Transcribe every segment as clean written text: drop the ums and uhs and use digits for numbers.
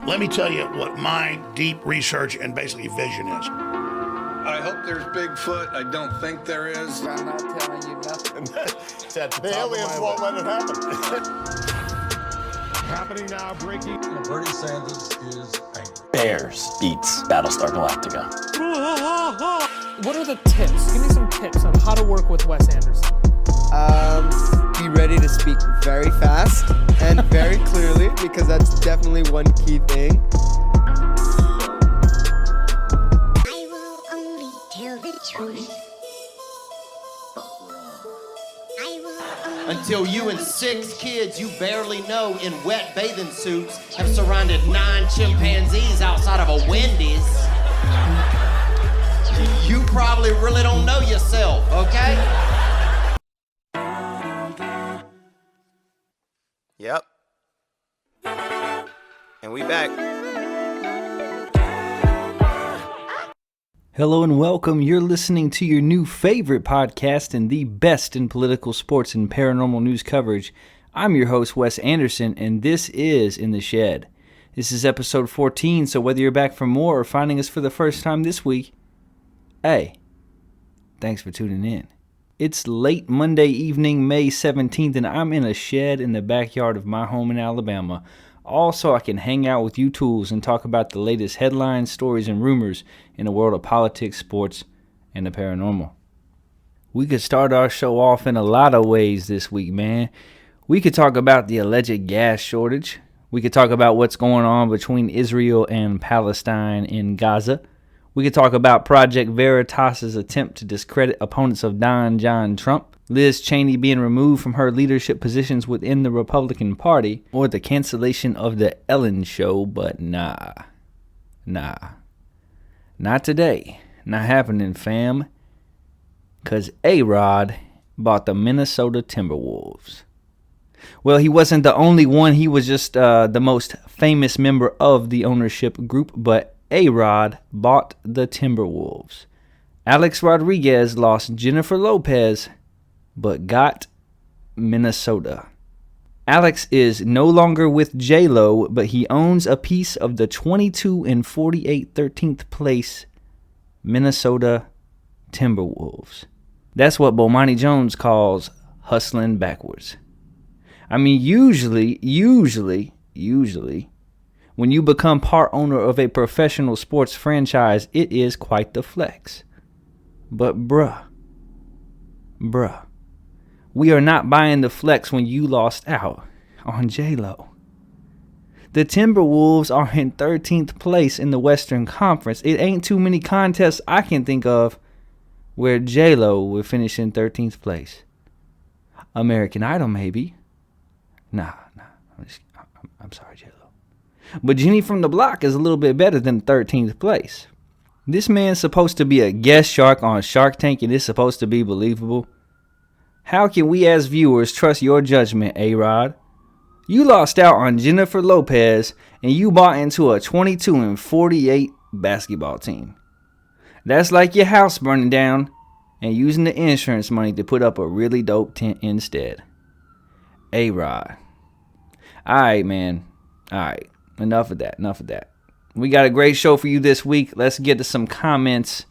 Let me tell you what my deep research and basically vision is. I hope there's Bigfoot. I don't think there is. I'm not telling you nothing. The aliens won't let it happen. Happening now, breaking. Bernie Sanders is angry. Bears beats Battlestar Galactica. What are the tips? Give me some tips on how to work with Wes Anderson. Be ready to speak very fast and very clearly, because that's definitely one key thing. I will only tell the truth. I will only Until you and 6 kids you barely know in wet bathing suits have surrounded 9 chimpanzees outside of a Wendy's. You probably really don't know yourself, okay? Yep. And we back. Hello and welcome. You're listening to your new favorite podcast and the best in political, sports, and paranormal news coverage. I'm your host, Wes Anderson, and this is In the Shed. This is episode 14, so whether you're back for more or finding us for the first time this week, hey, thanks for tuning in. It's late Monday evening, May 17th, and I'm in a shed in the backyard of my home in Alabama, all so I can hang out with you tools and talk about the latest headlines, stories, and rumors in the world of politics, sports, and the paranormal. We could start our show off in a lot of ways this week, man. We could talk about the alleged gas shortage. We could talk about what's going on between Israel and Palestine in Gaza. We could talk about Project Veritas's attempt to discredit opponents of John Trump, Liz Cheney being removed from her leadership positions within the Republican Party, or the cancellation of the Ellen Show, but nah. Not today. Not happening, fam. Because A-Rod bought the Minnesota Timberwolves. Well, he wasn't the only one. He was just the most famous member of the ownership group, but A-Rod bought the Timberwolves. Alex Rodriguez lost Jennifer Lopez, but got Minnesota. Alex is no longer with JLO, but he owns a piece of the 22 and 48 13th place Minnesota Timberwolves. That's what Bomani Jones calls hustling backwards. I mean, usually, when you become part owner of a professional sports franchise, it is quite the flex. But bruh, we are not buying the flex when you lost out on J-Lo. The Timberwolves are in 13th place in the Western Conference. It ain't too many contests I can think of where J-Lo will finish in 13th place. American Idol, maybe. Nah, I'm sorry, J-Lo. But Jenny from the Block is a little bit better than 13th place. This man's supposed to be a guest shark on Shark Tank, and it's supposed to be believable. How can we as viewers trust your judgment, A-Rod? You lost out on Jennifer Lopez, and you bought into a 22 and 48 basketball team. That's like your house burning down and using the insurance money to put up a really dope tent instead. A-Rod. Alright, man. Alright. Enough of that. We got a great show for you this week. Let's get to some comments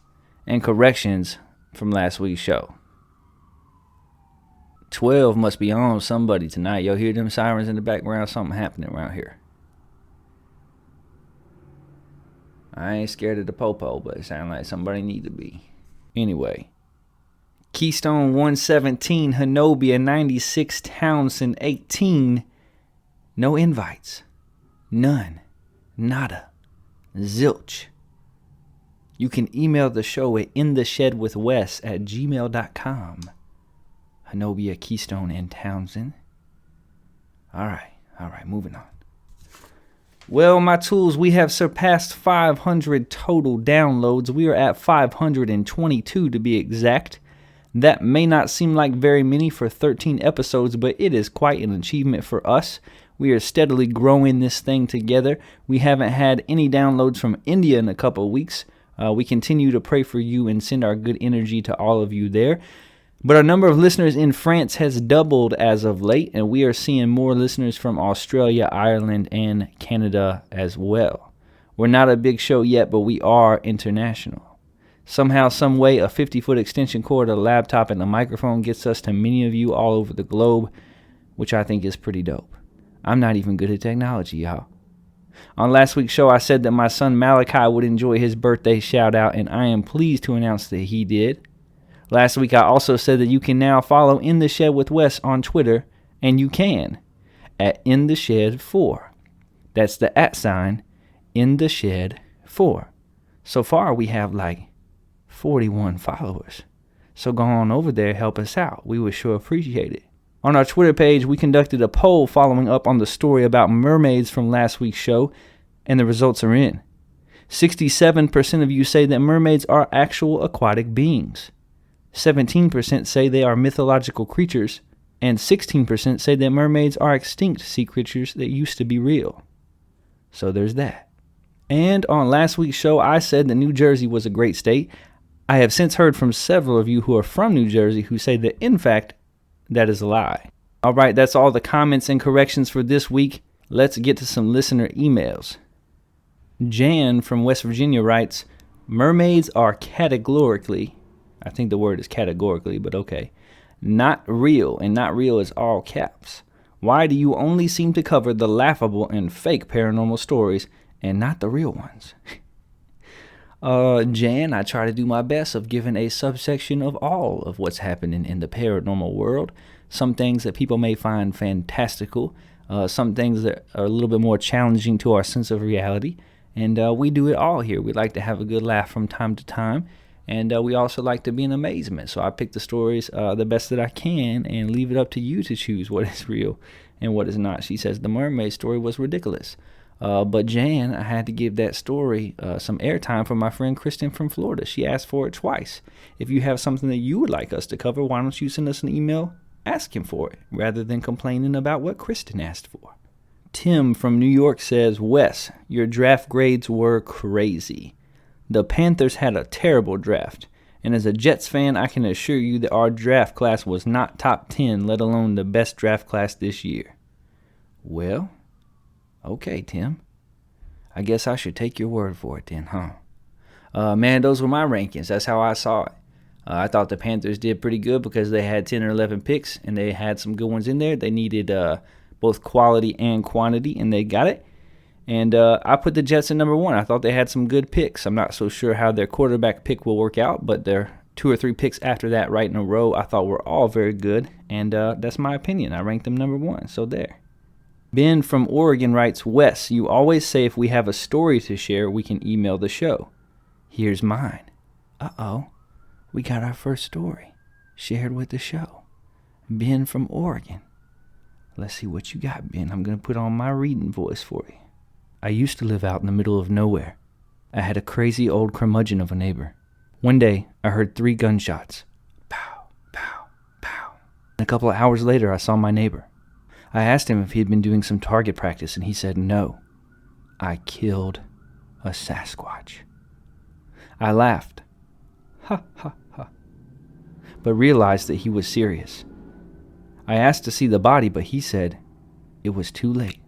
and corrections from last week's show. 12 must be on somebody tonight. Y'all hear them sirens in the background? Something happening around here. I ain't scared of the popo, but it sounds like somebody need to be. Anyway. Keystone 117, Hanobia 96, Townsend 18. No invites. None. Nada. Zilch. You can email the show at intheshedwithwes@gmail.com. Hanobia, Keystone, and Townsend. Alright, moving on. Well, my tools, we have surpassed 500 total downloads. We are at 522 to be exact. That may not seem like very many for 13 episodes, but it is quite an achievement for us. We are steadily growing this thing together. We haven't had any downloads from India in a couple of weeks. We continue to pray for you and send our good energy to all of you there. But our number of listeners in France has doubled as of late, and we are seeing more listeners from Australia, Ireland, and Canada as well. We're not a big show yet, but we are international. Somehow, some way, a 50-foot extension cord, a laptop, and a microphone gets us to many of you all over the globe, which I think is pretty dope. I'm not even good at technology, y'all. On last week's show, I said that my son Malachi would enjoy his birthday shout-out, and I am pleased to announce that he did. Last week, I also said that you can now follow In the Shed with Wes on Twitter, and you can, at In the Shed 4. That's the @ In the Shed 4. So far, we have like 41 followers. So go on over there, help us out. We would sure appreciate it. On our Twitter page, we conducted a poll following up on the story about mermaids from last week's show, and the results are in. 67% of you say that mermaids are actual aquatic beings. 17% say they are mythological creatures, and 16% say that mermaids are extinct sea creatures that used to be real. So there's that. And on last week's show, I said that New Jersey was a great state. I have since heard from several of you who are from New Jersey who say that, in fact, that is a lie. All right, that's all the comments and corrections for this week. Let's get to some listener emails. Jan from West Virginia writes, mermaids are categorically, I think the word is categorically, but okay, not real, and not real is all caps. Why do you only seem to cover the laughable and fake paranormal stories and not the real ones? Jan, I try to do my best of giving a subsection of all of what's happening in the paranormal world. Some things that people may find fantastical, some things that are a little bit more challenging to our sense of reality, and we do it all here. We like to have a good laugh from time to time, and we also like to be in amazement. So I pick the stories the best that I can and leave it up to you to choose what is real and what is not. She says the mermaid story was ridiculous. But Jan, I had to give that story some airtime for my friend Kristen from Florida. She asked for it twice. If you have something that you would like us to cover, why don't you send us an email asking for it, rather than complaining about what Kristen asked for. Tim from New York says, Wes, your draft grades were crazy. The Panthers had a terrible draft, and as a Jets fan, I can assure you that our draft class was not top 10, let alone the best draft class this year. Well, okay, Tim. I guess I should take your word for it then, huh? Man, those were my rankings. That's how I saw it. I thought the Panthers did pretty good because they had 10 or 11 picks, and they had some good ones in there. They needed both quality and quantity, and they got it. And I put the Jets in number 1. I thought they had some good picks. I'm not so sure how their quarterback pick will work out, but their 2 or 3 picks after that right in a row I thought were all very good, and that's my opinion. I ranked them number 1, so there. Ben from Oregon writes, Wes, you always say if we have a story to share, we can email the show. Here's mine. Uh-oh. We got our first story shared with the show. Ben from Oregon. Let's see what you got, Ben. I'm going to put on my reading voice for you. I used to live out in the middle of nowhere. I had a crazy old curmudgeon of a neighbor. One day, I heard 3 gunshots. Pow, pow, pow. And a couple of hours later, I saw my neighbor. I asked him if he had been doing some target practice, and he said no. I killed a Sasquatch. I laughed. Ha, ha, ha. But realized that he was serious. I asked to see the body, but he said it was too late.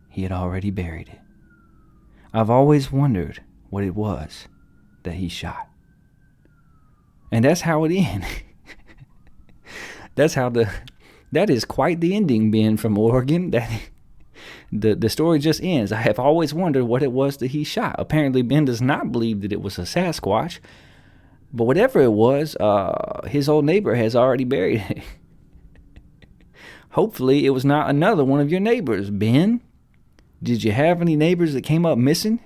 He had already buried it. I've always wondered what it was that he shot. And that's how it ends. That is quite the ending, Ben from Oregon. The story just ends. I have always wondered what it was that he shot. Apparently, Ben does not believe that it was a Sasquatch. But whatever it was, his old neighbor has already buried it. Hopefully, it was not another one of your neighbors, Ben. Did you have any neighbors that came up missing?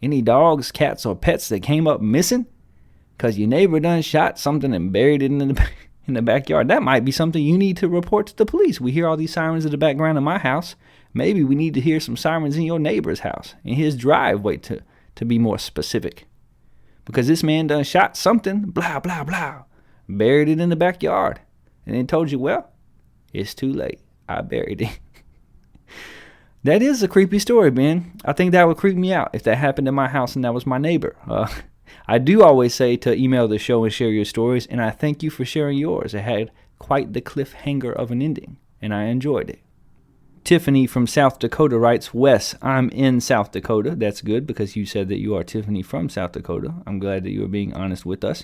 Any dogs, cats, or pets that came up missing? Because your neighbor done shot something and buried it in the backyard. That might be something you need to report to the police. We hear all these sirens in the background of my house. Maybe we need to hear some sirens in your neighbor's house, in his driveway to be more specific. Because this man done shot something, blah, blah, blah, buried it in the backyard, and then told you, well, it's too late. I buried it. That is a creepy story, Ben. I think that would creep me out if that happened in my house and that was my neighbor. I do always say to email the show and share your stories, and I thank you for sharing yours. It had quite the cliffhanger of an ending, and I enjoyed it. Tiffany from South Dakota writes, Wes, I'm in South Dakota. That's good because you said that you are Tiffany from South Dakota. I'm glad that you are being honest with us.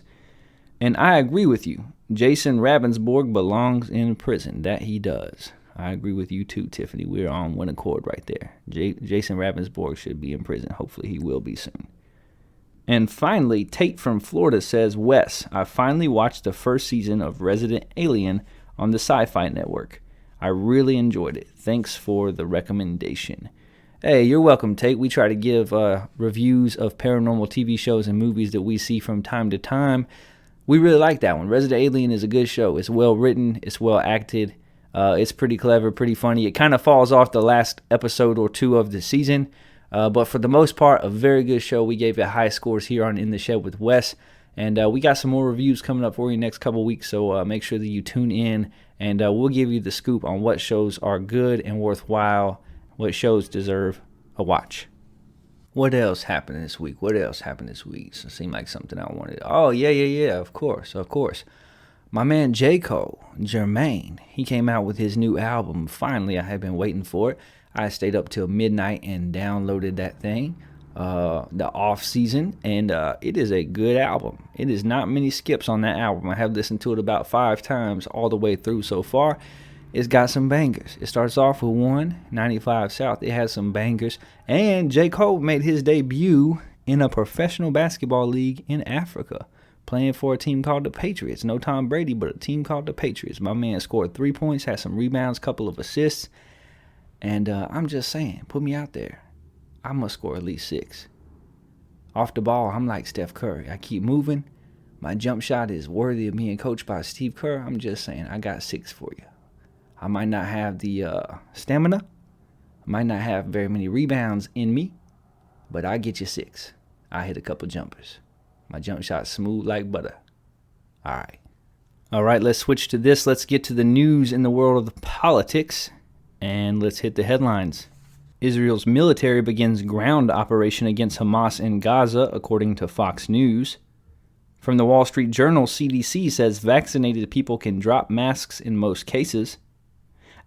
And I agree with you. Jason Ravensborg belongs in prison. That he does. I agree with you too, Tiffany. We're on one accord right there. Jason Ravensborg should be in prison. Hopefully he will be soon. And finally, Tate from Florida says, Wes, I finally watched the first season of Resident Alien on the Sci-Fi Network. I really enjoyed it. Thanks for the recommendation. Hey, you're welcome, Tate. We try to give reviews of paranormal TV shows and movies that we see from time to time. We really like that one. Resident Alien is a good show. It's well written. It's well acted. It's pretty clever, pretty funny. It kind of falls off the last episode or two of the season. But for the most part, a very good show. We gave it high scores here on In the Shed with Wes. And we got some more reviews coming up for you next couple weeks. So make sure that you tune in. And we'll give you the scoop on what shows are good and worthwhile. What shows deserve a watch. What else happened this week? So it seemed like something I wanted. Oh, yeah, of course. My man J. Cole, Jermaine, he came out with his new album. Finally, I had been waiting for it. I stayed up till midnight and downloaded that thing, the off season, and it is a good album. It is not many skips on that album. I have listened to it about 5 times all the way through so far. It's got some bangers. It starts off with 195 South. It has some bangers. And J. Cole made his debut in a professional basketball league in Africa, playing for a team called the Patriots. No Tom Brady, but a team called the Patriots. My man scored 3 points, had some rebounds, couple of assists. And I'm just saying, put me out there. I must score at least 6. Off the ball, I'm like Steph Curry. I keep moving. My jump shot is worthy of being coached by Steve Kerr. I'm just saying, I got 6 for you. I might not have the stamina. I might not have very many rebounds in me, but I get you 6. I hit a couple jumpers. My jump shot's smooth like butter. All right, let's switch to this. Let's get to the news in the world of politics, and let's hit the headlines. Israel's military begins ground operation against Hamas in Gaza, according to Fox News. From the Wall Street Journal, CDC says vaccinated people can drop masks in most cases.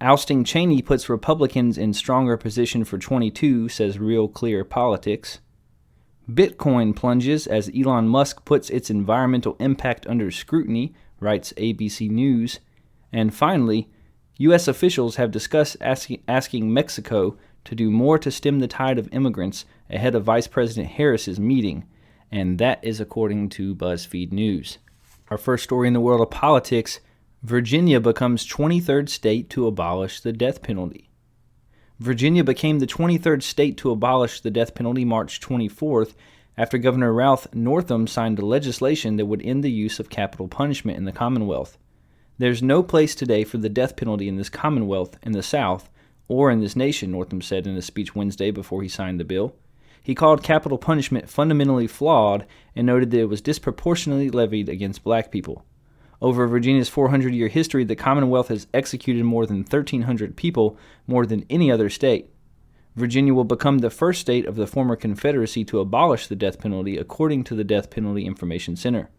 Ousting Cheney puts Republicans in stronger position for 22, says Real Clear Politics. Bitcoin plunges as Elon Musk puts its environmental impact under scrutiny, writes ABC News. And finally, U.S. officials have discussed asking Mexico to do more to stem the tide of immigrants ahead of Vice President Harris's meeting, and that is according to BuzzFeed News. Our first story in the world of politics: Virginia becomes 23rd state to abolish the death penalty. Virginia became the 23rd state to abolish the death penalty March 24th after Governor Ralph Northam signed legislation that would end the use of capital punishment in the Commonwealth. There's no place today for the death penalty in this Commonwealth, in the South, or in this nation, Northam said in a speech Wednesday before he signed the bill. He called capital punishment fundamentally flawed and noted that it was disproportionately levied against black people. Over Virginia's 400-year history, the Commonwealth has executed more than 1,300 people, more than any other state. Virginia will become the first state of the former Confederacy to abolish the death penalty, according to the Death Penalty Information Center.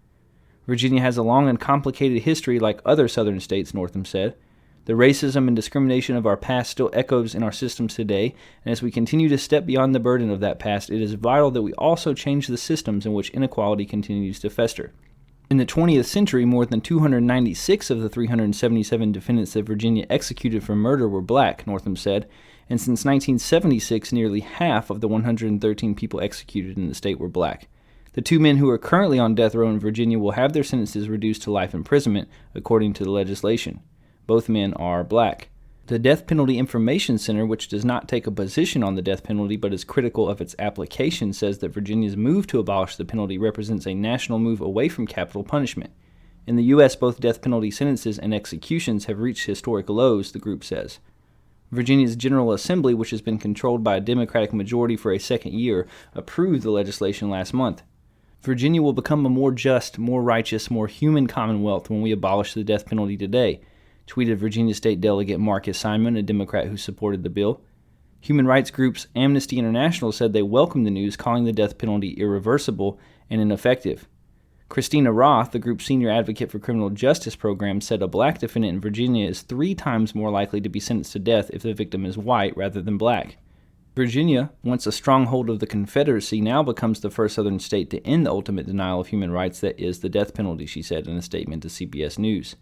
Virginia has a long and complicated history like other southern states, Northam said. The racism and discrimination of our past still echoes in our systems today, and as we continue to step beyond the burden of that past, it is vital that we also change the systems in which inequality continues to fester. In the 20th century, more than 296 of the 377 defendants that Virginia executed for murder were black, Northam said, and since 1976, nearly half of the 113 people executed in the state were black. The 2 men who are currently on death row in Virginia will have their sentences reduced to life imprisonment, according to the legislation. Both men are black. The Death Penalty Information Center, which does not take a position on the death penalty but is critical of its application, says that Virginia's move to abolish the penalty represents a national move away from capital punishment. In the U.S., both death penalty sentences and executions have reached historic lows, the group says. Virginia's General Assembly, which has been controlled by a Democratic majority for a second year, approved the legislation last month. Virginia will become a more just, more righteous, more human Commonwealth when we abolish the death penalty today, tweeted Virginia State Delegate Marcus Simon, a Democrat who supported the bill. Human rights groups Amnesty International said they welcomed the news, calling the death penalty irreversible and ineffective. Christina Roth, the group's senior advocate for criminal justice programs, said a black defendant in Virginia is 3 times more likely to be sentenced to death if the victim is white rather than black. Virginia, once a stronghold of the Confederacy, now becomes the first southern state to end the ultimate denial of human rights that is the death penalty, she said in a statement to CBS News.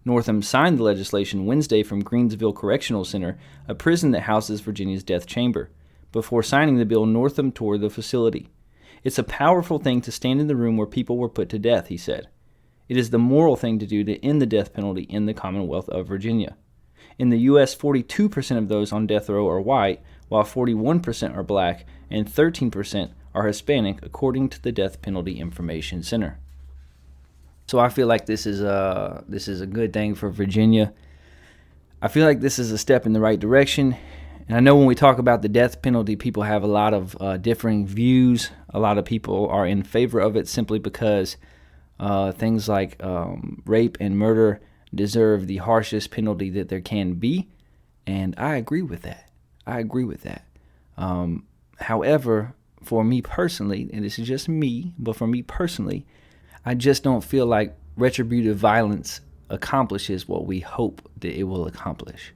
Northam signed the legislation Wednesday from Greensville Correctional Center, a prison that houses Virginia's death chamber. Before signing the bill, Northam toured the facility. It's a powerful thing to stand in the room where people were put to death, he said. It is the moral thing to do to end the death penalty in the Commonwealth of Virginia. In the U.S., 42% of those on death row are white, while 41% are black and 13% are Hispanic, according to the Death Penalty Information Center. So I feel like this is a good thing for Virginia. I feel like this is a step in the right direction. And I know when we talk about the death penalty, people have a lot of differing views. A lot of people are in favor of it simply because things like rape and murder deserve the harshest penalty that there can be. And I agree with that. However, for me personally, and this is just me, but for me personally, I just don't feel like retributive violence accomplishes what we hope that it will accomplish.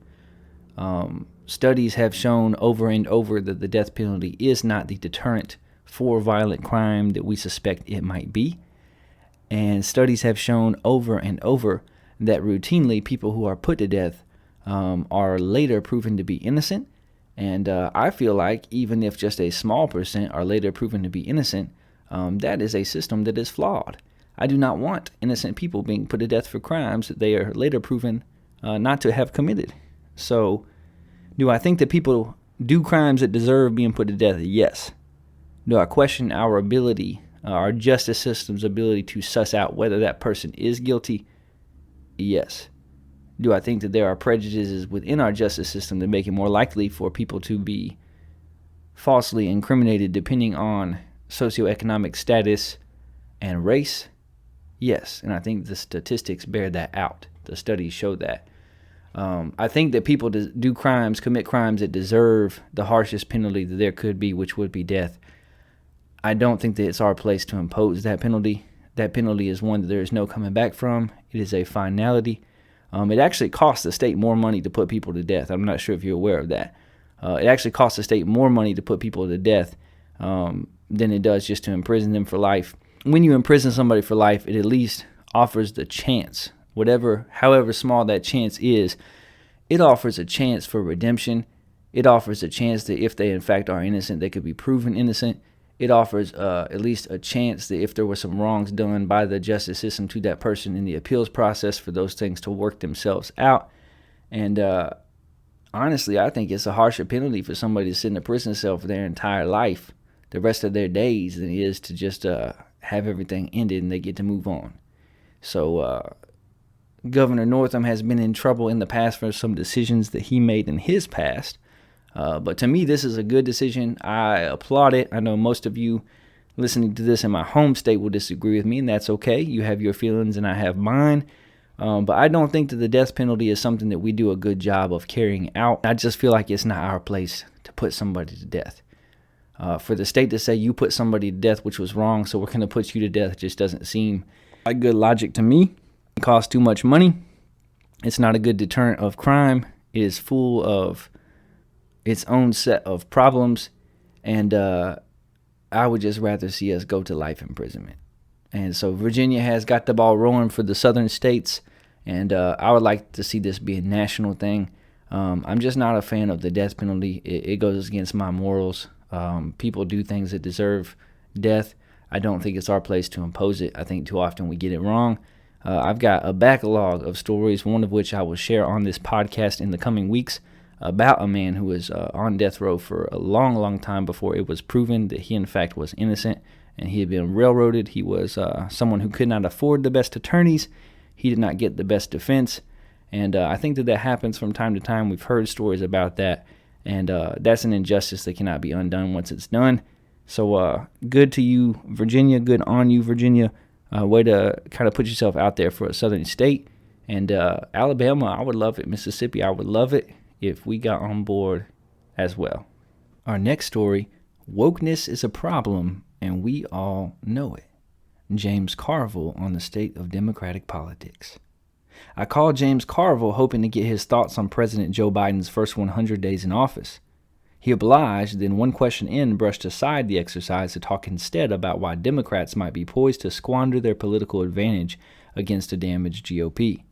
Studies have shown over and over that the death penalty is not the deterrent for violent crime that we suspect it might be. And studies have shown over and over that routinely people who are put to death are later proven to be innocent. And I feel like even if just a small percent are later proven to be innocent, that is a system that is flawed. I do not want innocent people being put to death for crimes that they are later proven not to have committed. So, do I think that people do crimes that deserve being put to death? Yes. Do I question our ability, our justice system's ability to suss out whether that person is guilty? Yes. Do I think that there are prejudices within our justice system that make it more likely for people to be falsely incriminated depending on socioeconomic status and race? Yes, and I think the statistics bear that out. The studies show that. I think that people commit crimes that deserve the harshest penalty that there could be, which would be death. I don't think that it's our place to impose that penalty. That penalty is one that there is no coming back from. It is a finality. It actually costs the state more money to put people to death. I'm not sure if you're aware of that. It actually costs the state more money to put people to death than it does just to imprison them for life. When you imprison somebody for life, it at least offers the chance, however small that chance is, it offers a chance for redemption. It offers a chance that if they in fact are innocent, they could be proven innocent. It offers at least a chance that if there were some wrongs done by the justice system to that person in the appeals process, for those things to work themselves out. And honestly, I think it's a harsher penalty for somebody to sit in a prison cell for their entire life, the rest of their days, than it is to just have everything ended and they get to move on. So Governor Northam has been in trouble in the past for some decisions that he made in his past. But to me, this is a good decision. I applaud it. I know most of you listening to this in my home state will disagree with me, and that's okay. You have your feelings and I have mine. But I don't think that the death penalty is something that we do a good job of carrying out. I just feel like it's not our place to put somebody to death. For the state to say you put somebody to death, which was wrong, so we're going to put you to death, just doesn't seem like good logic to me. It costs too much money. It's not a good deterrent of crime. It is full of its own set of problems, and I would just rather see us go to life imprisonment. And so Virginia has got the ball rolling for the southern states, and I would like to see this be a national thing. I'm just not a fan of the death penalty. It goes against my morals. People do things that deserve death. I don't think it's our place to impose it. I think too often we get it wrong. I've got a backlog of stories, one of which I will share on this podcast in the coming weeks, about a man who was on death row for a long, long time before it was proven that he in fact was innocent and he had been railroaded. He was someone who could not afford the best attorneys. He did not get the best defense. And I think that happens from time to time. We've heard stories about that. And that's an injustice that cannot be undone once it's done. So good to you, Virginia. Good on you, Virginia. Way to kind of put yourself out there for a southern state. And Alabama, I would love it. Mississippi, I would love it if we got on board as well. Our next story, wokeness is a problem and we all know it. James Carville on the state of Democratic politics. I called James Carville hoping to get his thoughts on President Joe Biden's first 100 days in office. He obliged, then one question in brushed aside the exercise to talk instead about why Democrats might be poised to squander their political advantage against a damaged GOP.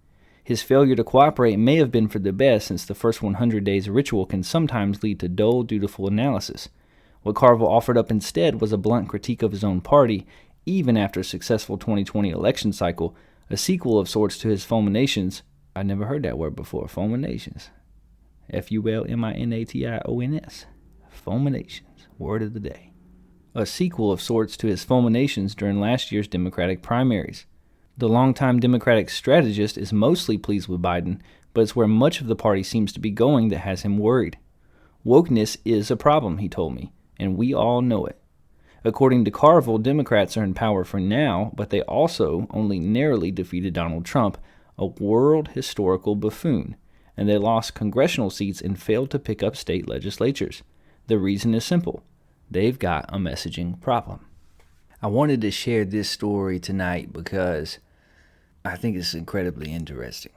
His failure to cooperate may have been for the best, since the first 100 days ritual can sometimes lead to dull, dutiful analysis. What Carville offered up instead was a blunt critique of his own party, even after a successful 2020 election cycle, a sequel of sorts to his fulminations. I never heard that word before, fulminations. Fulminations. Fulminations, word of the day. A sequel of sorts to his fulminations during last year's Democratic primaries. The longtime Democratic strategist is mostly pleased with Biden, but it's where much of the party seems to be going that has him worried. Wokeness is a problem, he told me, and we all know it. According to Carville, Democrats are in power for now, but they also only narrowly defeated Donald Trump, a world historical buffoon, and they lost congressional seats and failed to pick up state legislatures. The reason is simple. They've got a messaging problem. I wanted to share this story tonight because I think it's incredibly interesting.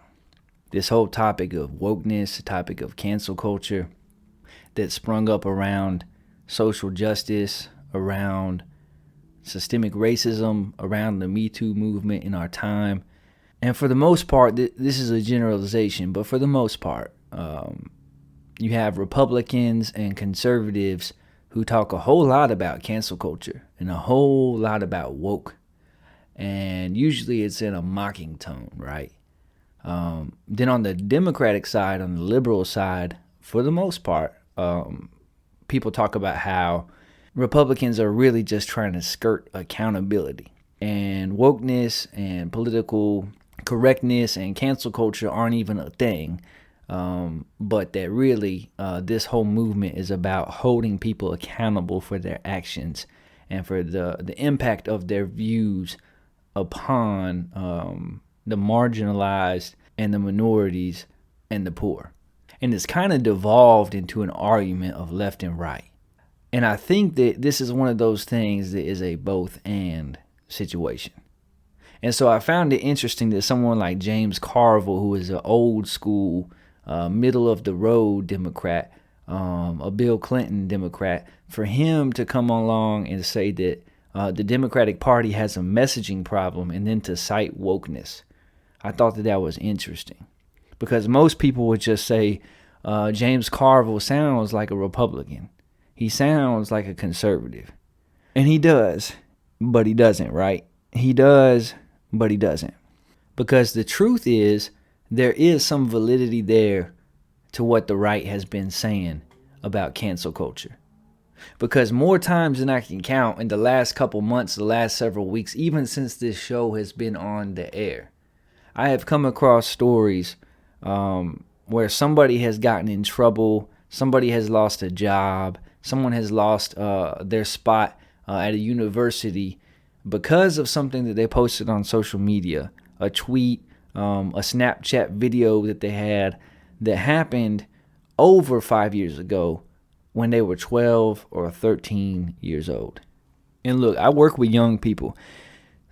This whole topic of wokeness, the topic of cancel culture that sprung up around social justice, around systemic racism, around the Me Too movement in our time. And for the most part, this is a generalization, but for the most part, you have Republicans and conservatives who talk a whole lot about cancel culture and a whole lot about woke. And usually it's in a mocking tone, right? Then on the Democratic side, on the liberal side, for the most part, people talk about how Republicans are really just trying to skirt accountability. And wokeness and political correctness and cancel culture aren't even a thing. But that really this whole movement is about holding people accountable for their actions and for the impact of their views upon the marginalized and the minorities and the poor. And it's kind of devolved into an argument of left and right. And I think that this is one of those things that is a both and situation. And so I found it interesting that someone like James Carville, who is an old school, middle of the road Democrat, a Bill Clinton Democrat, for him to come along and say that the Democratic Party has a messaging problem and then to cite wokeness. I thought that was interesting because most people would just say James Carville sounds like a Republican. He sounds like a conservative. And he does, but he doesn't, right? He does, but he doesn't. Because the truth is, there is some validity there to what the right has been saying about cancel culture. Because more times than I can count in the last couple months, the last several weeks, even since this show has been on the air, I have come across stories where somebody has gotten in trouble, somebody has lost a job, someone has lost their spot at a university because of something that they posted on social media, a tweet, a Snapchat video that they had that happened over 5 years ago when they were 12 or 13 years old. And look, I work with young people.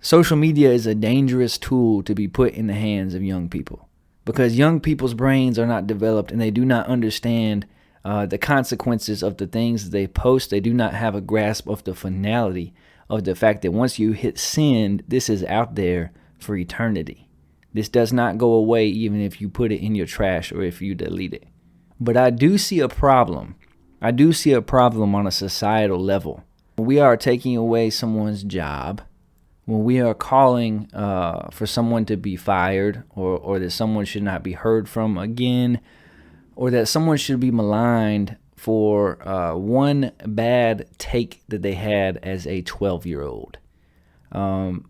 Social media is a dangerous tool to be put in the hands of young people because young people's brains are not developed and they do not understand the consequences of the things that they post. They do not have a grasp of the finality of the fact that once you hit send, this is out there for eternity. This does not go away even if you put it in your trash or if you delete it. But I do see a problem. I do see a problem on a societal level. When we are taking away someone's job, when we are calling for someone to be fired or that someone should not be heard from again, or that someone should be maligned for one bad take that they had as a 12-year-old.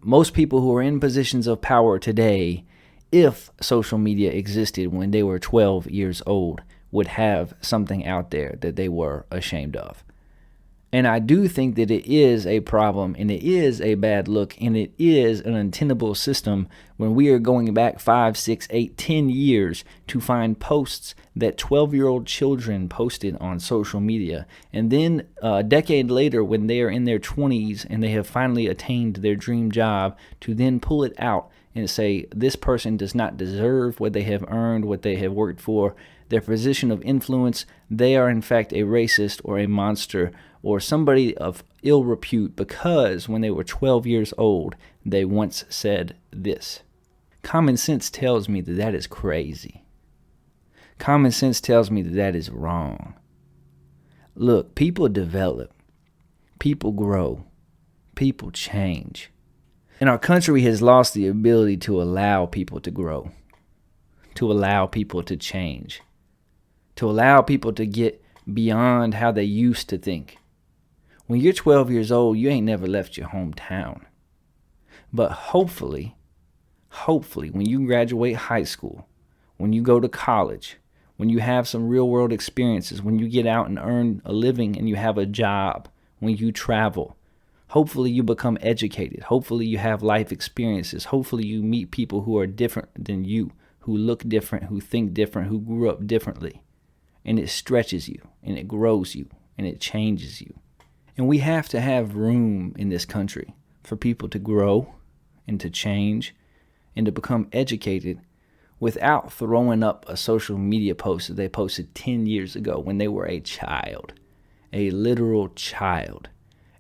Most people who are in positions of power today, if social media existed when they were 12 years old, would have something out there that they were ashamed of. And I do think that it is a problem, and it is a bad look, and it is an untenable system when we are going back 5, 6, 8, 10 years to find posts that 12-year-old children posted on social media. And then a decade later, when they are in their 20s and they have finally attained their dream job, to then pull it out and say this person does not deserve what they have earned, what they have worked for, their position of influence, they are in fact a racist or a monster or somebody of ill repute because when they were 12 years old, they once said this. Common sense tells me that that is crazy. Common sense tells me that that is wrong. Look, people develop. People grow. People change. And our country has lost the ability to allow people to grow, to allow people to change, to allow people to get beyond how they used to think. When you're 12 years old, you ain't never left your hometown. But hopefully, when you graduate high school, when you go to college, when you have some real world experiences, when you get out and earn a living and you have a job, when you travel, hopefully you become educated. Hopefully you have life experiences. Hopefully you meet people who are different than you, who look different, who think different, who grew up differently. And it stretches you, and it grows you, and it changes you. And we have to have room in this country for people to grow and to change and to become educated without throwing up a social media post that they posted 10 years ago when they were a child, a literal child,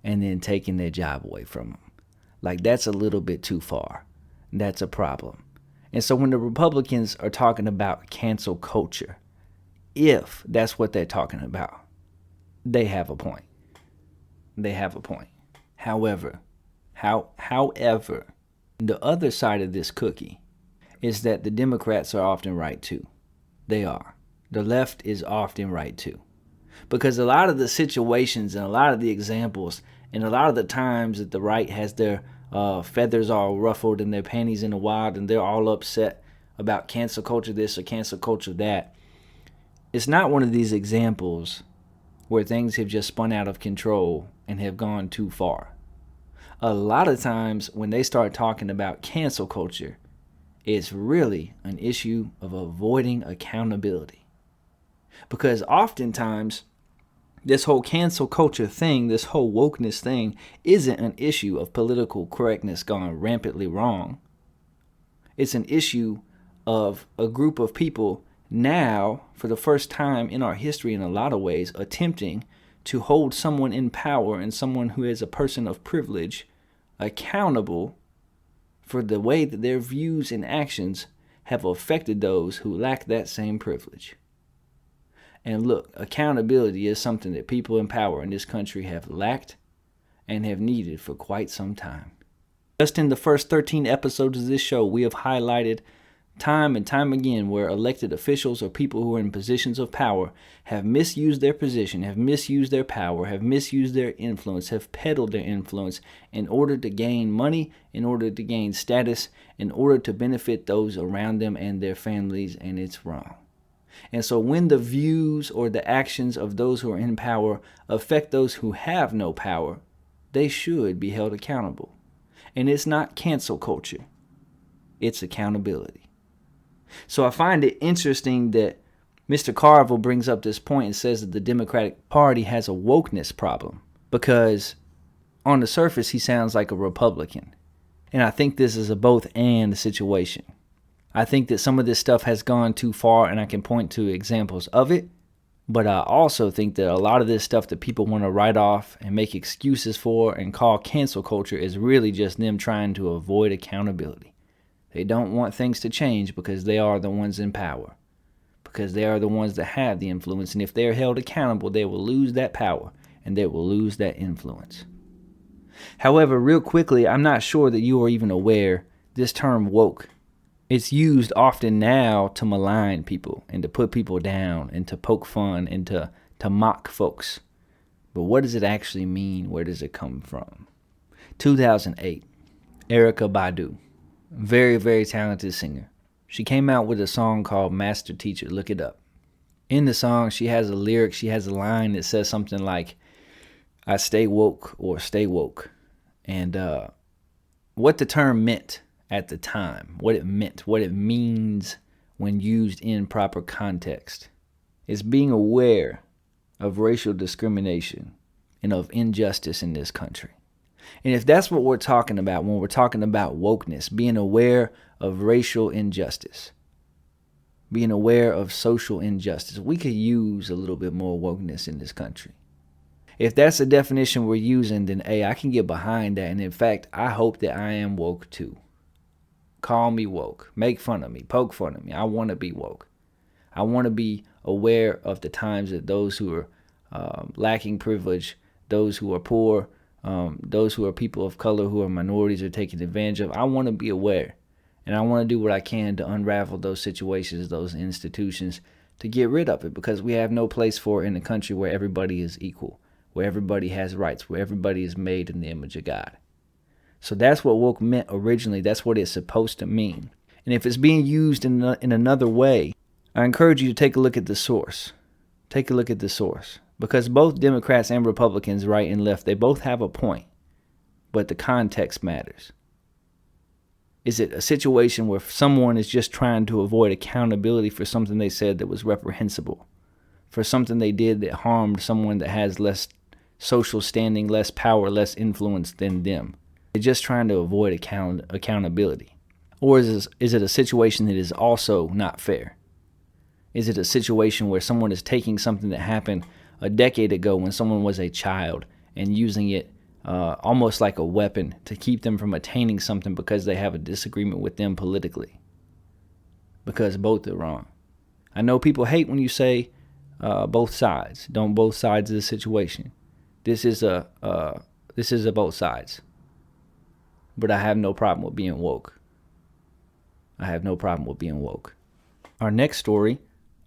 and then taking their job away from them. Like, that's a little bit too far. That's a problem. And so when the Republicans are talking about cancel culture, if that's what they're talking about, they have a point. They have a point. However, the other side of this cookie is that the Democrats are often right too. They are. The left is often right too. Because a lot of the situations and a lot of the examples and a lot of the times that the right has their feathers all ruffled and their panties in the wild and they're all upset about cancel culture this or cancel culture that, it's not one of these examples where things have just spun out of control and have gone too far. A lot of times when they start talking about cancel culture, it's really an issue of avoiding accountability. Because oftentimes, this whole cancel culture thing, this whole wokeness thing, isn't an issue of political correctness gone rampantly wrong. It's an issue of a group of people now, for the first time in our history in a lot of ways, attempting to hold someone in power and someone who is a person of privilege accountable for the way that their views and actions have affected those who lack that same privilege. And look, accountability is something that people in power in this country have lacked and have needed for quite some time. Just in the first 13 episodes of this show, we have highlighted time and time again where elected officials or people who are in positions of power have misused their position, have misused their power, have misused their influence, have peddled their influence in order to gain money, in order to gain status, in order to benefit those around them and their families, and it's wrong. And so when the views or the actions of those who are in power affect those who have no power, they should be held accountable. And it's not cancel culture. It's accountability. So I find it interesting that Mr. Carville brings up this point and says that the Democratic Party has a wokeness problem because on the surface he sounds like a Republican. And I think this is a both and situation. I think that some of this stuff has gone too far and I can point to examples of it. But I also think that a lot of this stuff that people want to write off and make excuses for and call cancel culture is really just them trying to avoid accountability. They don't want things to change because they are the ones in power, because they are the ones that have the influence. And if they're held accountable, they will lose that power and they will lose that influence. However, real quickly, I'm not sure that you are even aware this term woke. It's used often now to malign people and to put people down and to poke fun and to mock folks. But what does it actually mean? Where does it come from? 2008, Erykah Badu. Very, very talented singer. She came out with a song called Master Teacher. Look it up. In the song, she has a lyric, she has a line that says something like, I stay woke or stay woke. And what the term meant at the time, what it meant, what it means when used in proper context, is being aware of racial discrimination and of injustice in this country. And if that's what we're talking about when we're talking about wokeness, being aware of racial injustice, being aware of social injustice, we could use a little bit more wokeness in this country. If that's the definition we're using, then I can get behind that. And in fact, I hope that I am woke too. Call me woke. Make fun of me. Poke fun of me. I want to be woke. I want to be aware of the times that those who are lacking privilege, those who are poor, those who are people of color, who are minorities, are taken advantage of. I want to be aware. And I want to do what I can to unravel those situations, those institutions, to get rid of it, because we have no place for it in a country where everybody is equal, where everybody has rights, where everybody is made in the image of God. So that's what woke meant originally. That's what it's supposed to mean. And if it's being used in another way, I encourage you to take a look at the source. Take a look at the source. Because both Democrats and Republicans, right and left, they both have a point. But the context matters. Is it a situation where someone is just trying to avoid accountability for something they said that was reprehensible? For something they did that harmed someone that has less social standing, less power, less influence than them? They're just trying to avoid accountability. Or is it a situation that is also not fair? Is it a situation where someone is taking something that happened a decade ago when someone was a child and using it almost like a weapon to keep them from attaining something because they have a disagreement with them politically? Because both are wrong. I know people hate when you say both sides. Don't both sides of the situation. This is a both sides. But I have no problem with being woke. I have no problem with being woke. Our next story,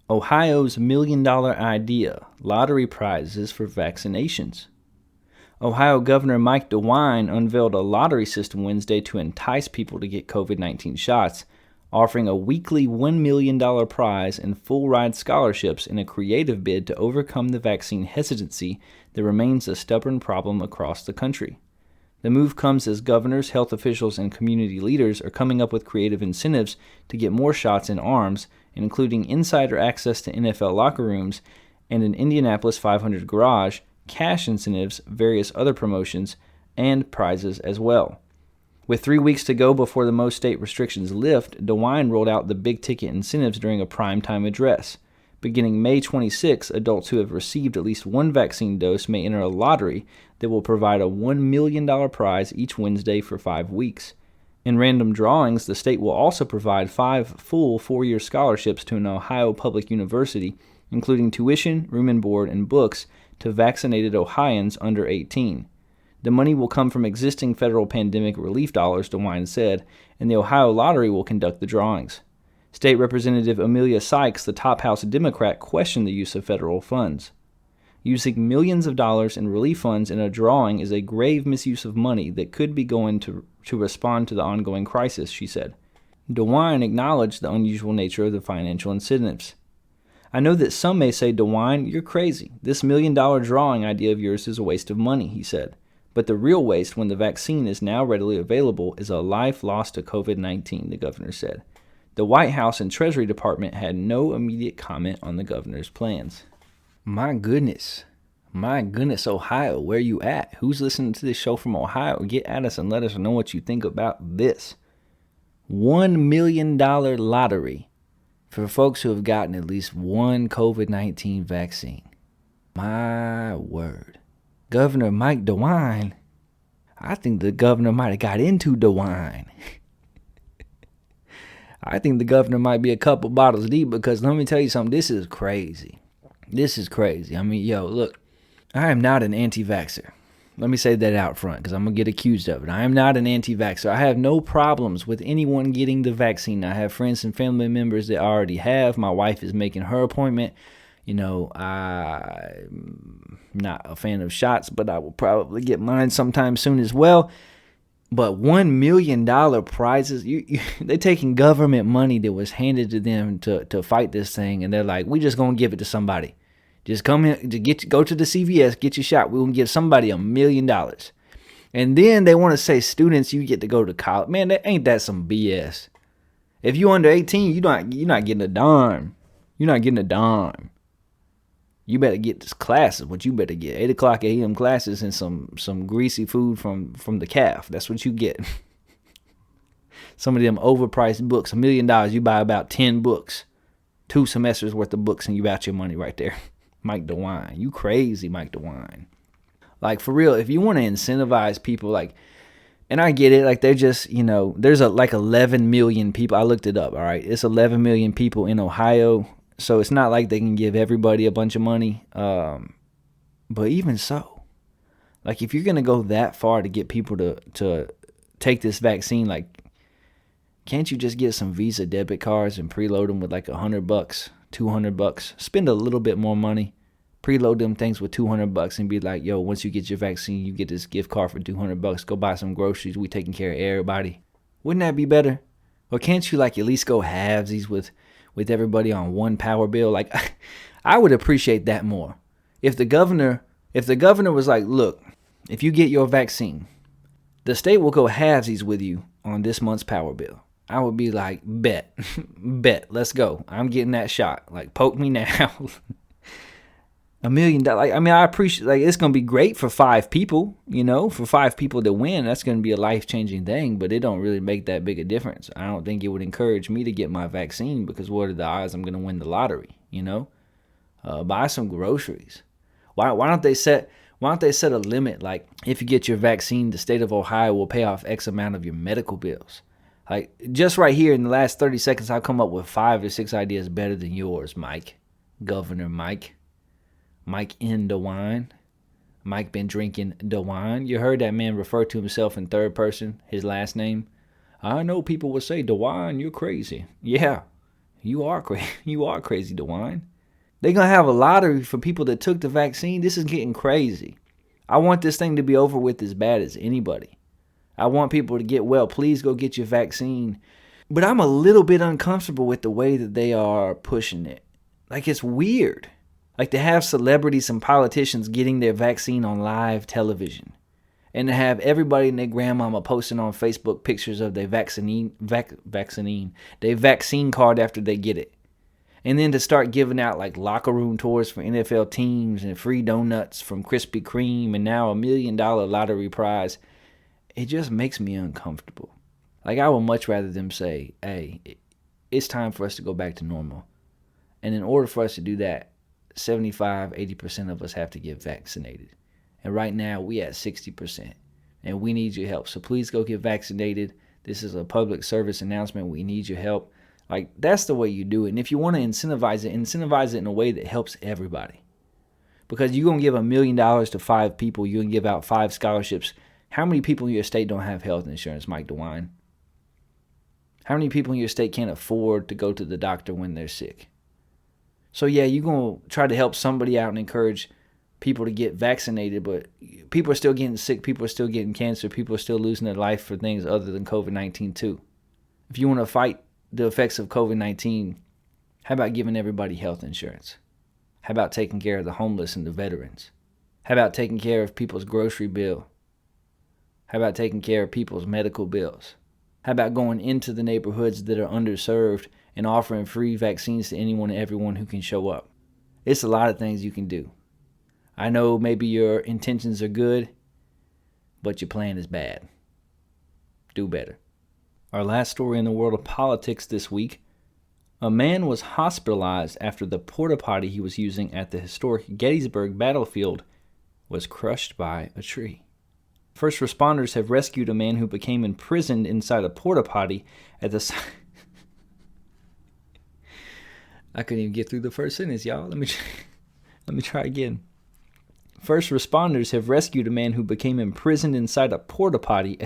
Ohio's $1 million idea, lottery prizes for vaccinations. Ohio Governor Mike DeWine unveiled a lottery system Wednesday to entice people to get COVID-19 shots, offering a weekly $1 million prize and full ride scholarships in a creative bid to overcome the vaccine hesitancy that remains a stubborn problem across the country. The move comes as governors, health officials, and community leaders are coming up with creative incentives to get more shots in arms, including insider access to NFL locker rooms and an Indianapolis 500 garage, cash incentives, various other promotions, and prizes as well. With 3 weeks to go before the most state restrictions lift, DeWine rolled out the big-ticket incentives during a primetime address. Beginning May 26, adults who have received at least one vaccine dose may enter a lottery that will provide a $1 million prize each Wednesday for 5 weeks. In random drawings, the state will also provide 5 full 4-year scholarships to an Ohio public university, including tuition, room and board, and books to vaccinated Ohioans under 18. The money will come from existing federal pandemic relief dollars, DeWine said, and the Ohio Lottery will conduct the drawings. State Representative Amelia Sykes, the top House Democrat, questioned the use of federal funds. Using millions of dollars in relief funds in a drawing is a grave misuse of money that could be going to respond to the ongoing crisis, she said. DeWine acknowledged the unusual nature of the financial incentives. I know that some may say, DeWine, you're crazy. This $1 million drawing idea of yours is a waste of money, he said. But the real waste, when the vaccine is now readily available, is a life lost to COVID-19, the governor said. The White House and Treasury Department had no immediate comment on the governor's plans. My goodness, Ohio, where you at? Who's listening to this show from Ohio? Get at us and let us know what you think about this. $1 million lottery for folks who have gotten at least one COVID-19 vaccine. My word. Governor Mike DeWine, I think the governor might have got into DeWine. I think the governor might be a couple bottles deep, because let me tell you something, this is crazy. This is crazy. I mean, look, I am not an anti-vaxxer. Let me say that out front, because I'm going to get accused of it. I am not an anti-vaxxer. I have no problems with anyone getting the vaccine. I have friends and family members that already have. My wife is making her appointment. I'm not a fan of shots, but I will probably get mine sometime soon as well. But $1 million prizes, they're taking government money that was handed to them to fight this thing, and they're like, we just going to give it to somebody. Just come in to go to the CVS, get your shot. We're gonna give somebody $1 million. And then they want to say students, you get to go to college. Man, that some BS. If you under 18, you're not getting a dime. You're not getting a dime. You better get this classes. What you better get 8 o'clock a.m. classes and some greasy food from the calf. That's what you get. Some of them overpriced books, $1 million. You buy about 10 books, 2 semesters worth of books, and you got your money right there. Mike DeWine, you crazy, Mike DeWine. Like, for real, if you want to incentivize people, like, and I get it, like, they're just, there's like 11 million people. I looked it up, all right? It's 11 million people in Ohio, so it's not like they can give everybody a bunch of money. But even so, like, if you're going to go that far to get people to take this vaccine, like, can't you just get some Visa debit cards and preload them with like $100, $200? Spend a little bit more money. Preload them things with $200 and be like, yo, once you get your vaccine, you get this gift card for $200. Go buy some groceries. We taking care of everybody. Wouldn't that be better? Or can't you like at least go halvesies with everybody on one power bill? Like, I would appreciate that more. If the governor was like, look, if you get your vaccine, the state will go halvesies with you on this month's power bill. I would be like, bet, let's go. I'm getting that shot. Like, poke me now. $1 million. Like, I mean, I appreciate, like, it's going to be great for 5 people, for 5 people to win. That's going to be a life-changing thing, but it don't really make that big a difference. I don't think it would encourage me to get my vaccine because what are the odds I'm going to win the lottery, Buy some groceries. Why don't they set a limit? Like, if you get your vaccine, the state of Ohio will pay off X amount of your medical bills. Like, just right here in the last 30 seconds, I'll come up with 5 or 6 ideas better than yours, Mike. Governor Mike. Mike in the wine. Mike been drinking the wine. You heard that man refer to himself in third person, his last name. I know people will say, DeWine, you're crazy. Yeah, you are crazy. You are crazy, DeWine. They're going to have a lottery for people that took the vaccine. This is getting crazy. I want this thing to be over with as bad as anybody. I want people to get well. Please go get your vaccine. But I'm a little bit uncomfortable with the way that they are pushing it. Like, it's weird. Like, to have celebrities and politicians getting their vaccine on live television. And to have everybody and their grandmama posting on Facebook pictures of their vaccine card after they get it. And then to start giving out, like, locker room tours for NFL teams and free donuts from Krispy Kreme and now $1 million lottery prize. It just makes me uncomfortable. Like, I would much rather them say, hey, it's time for us to go back to normal. And in order for us to do that, 75-80% of us have to get vaccinated. And right now, we at 60%. And we need your help. So please go get vaccinated. This is a public service announcement. We need your help. Like, that's the way you do it. And if you want to incentivize it in a way that helps everybody. Because you're going to give $1 million to 5 people. You're going to give out 5 scholarships. How many people in your state don't have health insurance, Mike DeWine? How many people in your state can't afford to go to the doctor when they're sick? So, yeah, you're going to try to help somebody out and encourage people to get vaccinated, but people are still getting sick. People are still getting cancer. People are still losing their life for things other than COVID-19, too. If you want to fight the effects of COVID-19, how about giving everybody health insurance? How about taking care of the homeless and the veterans? How about taking care of people's grocery bill? How about taking care of people's medical bills? How about going into the neighborhoods that are underserved and offering free vaccines to anyone and everyone who can show up? It's a lot of things you can do. I know maybe your intentions are good, but your plan is bad. Do better. Our last story in the world of politics this week. A man was hospitalized after the porta potty he was using at the historic Gettysburg battlefield was crushed by a tree. First responders have rescued a man who became imprisoned inside a porta potty at the site. I couldn't even get through the first sentence, y'all. Let me try again. First responders have rescued a man who became imprisoned inside a porta potty.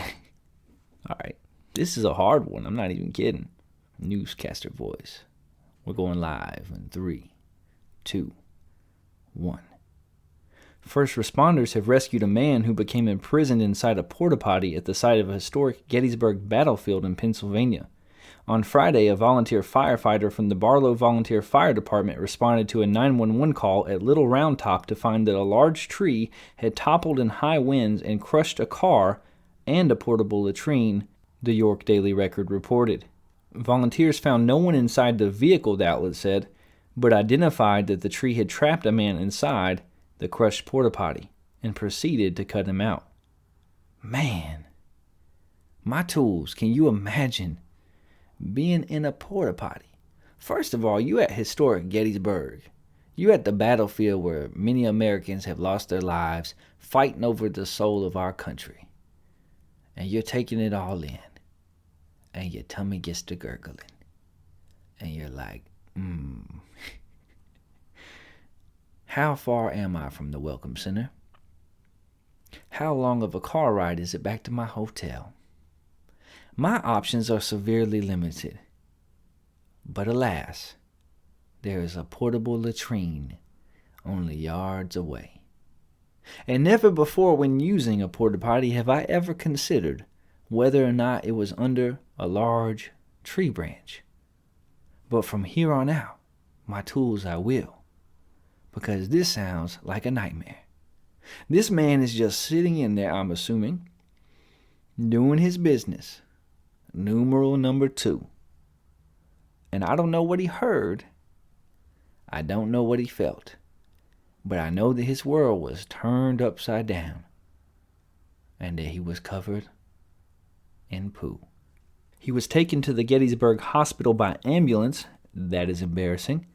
All right. This is a hard one. I'm not even kidding. Newscaster voice. We're going live in 3, 2, 1. First responders have rescued a man who became imprisoned inside a porta potty at the site of a historic Gettysburg battlefield in Pennsylvania. On Friday, a volunteer firefighter from the Barlow Volunteer Fire Department responded to a 911 call at Little Round Top to find that a large tree had toppled in high winds and crushed a car and a portable latrine, the York Daily Record reported. Volunteers found no one inside the vehicle, the outlet said, but identified that the tree had trapped a man inside the crushed porta potty and proceeded to cut him out. Man, my tools, can you imagine being in a porta potty? First of all, you at historic Gettysburg. You at the battlefield where many Americans have lost their lives fighting over the soul of our country. And you're taking it all in. And your tummy gets to gurgling. And you're like, How far am I from the Welcome Center? How long of a car ride is it back to my hotel? My options are severely limited. But alas, there is a portable latrine only yards away. And never before when using a porta potty have I ever considered whether or not it was under a large tree branch. But from here on out, my tools I will, because this sounds like a nightmare. This man is just sitting in there, I'm assuming, doing his business. Numeral number 2. And I don't know what he heard. I don't know what he felt. But I know that his world was turned upside down. And that he was covered in poo. He was taken to the Gettysburg Hospital by ambulance, that is embarrassing,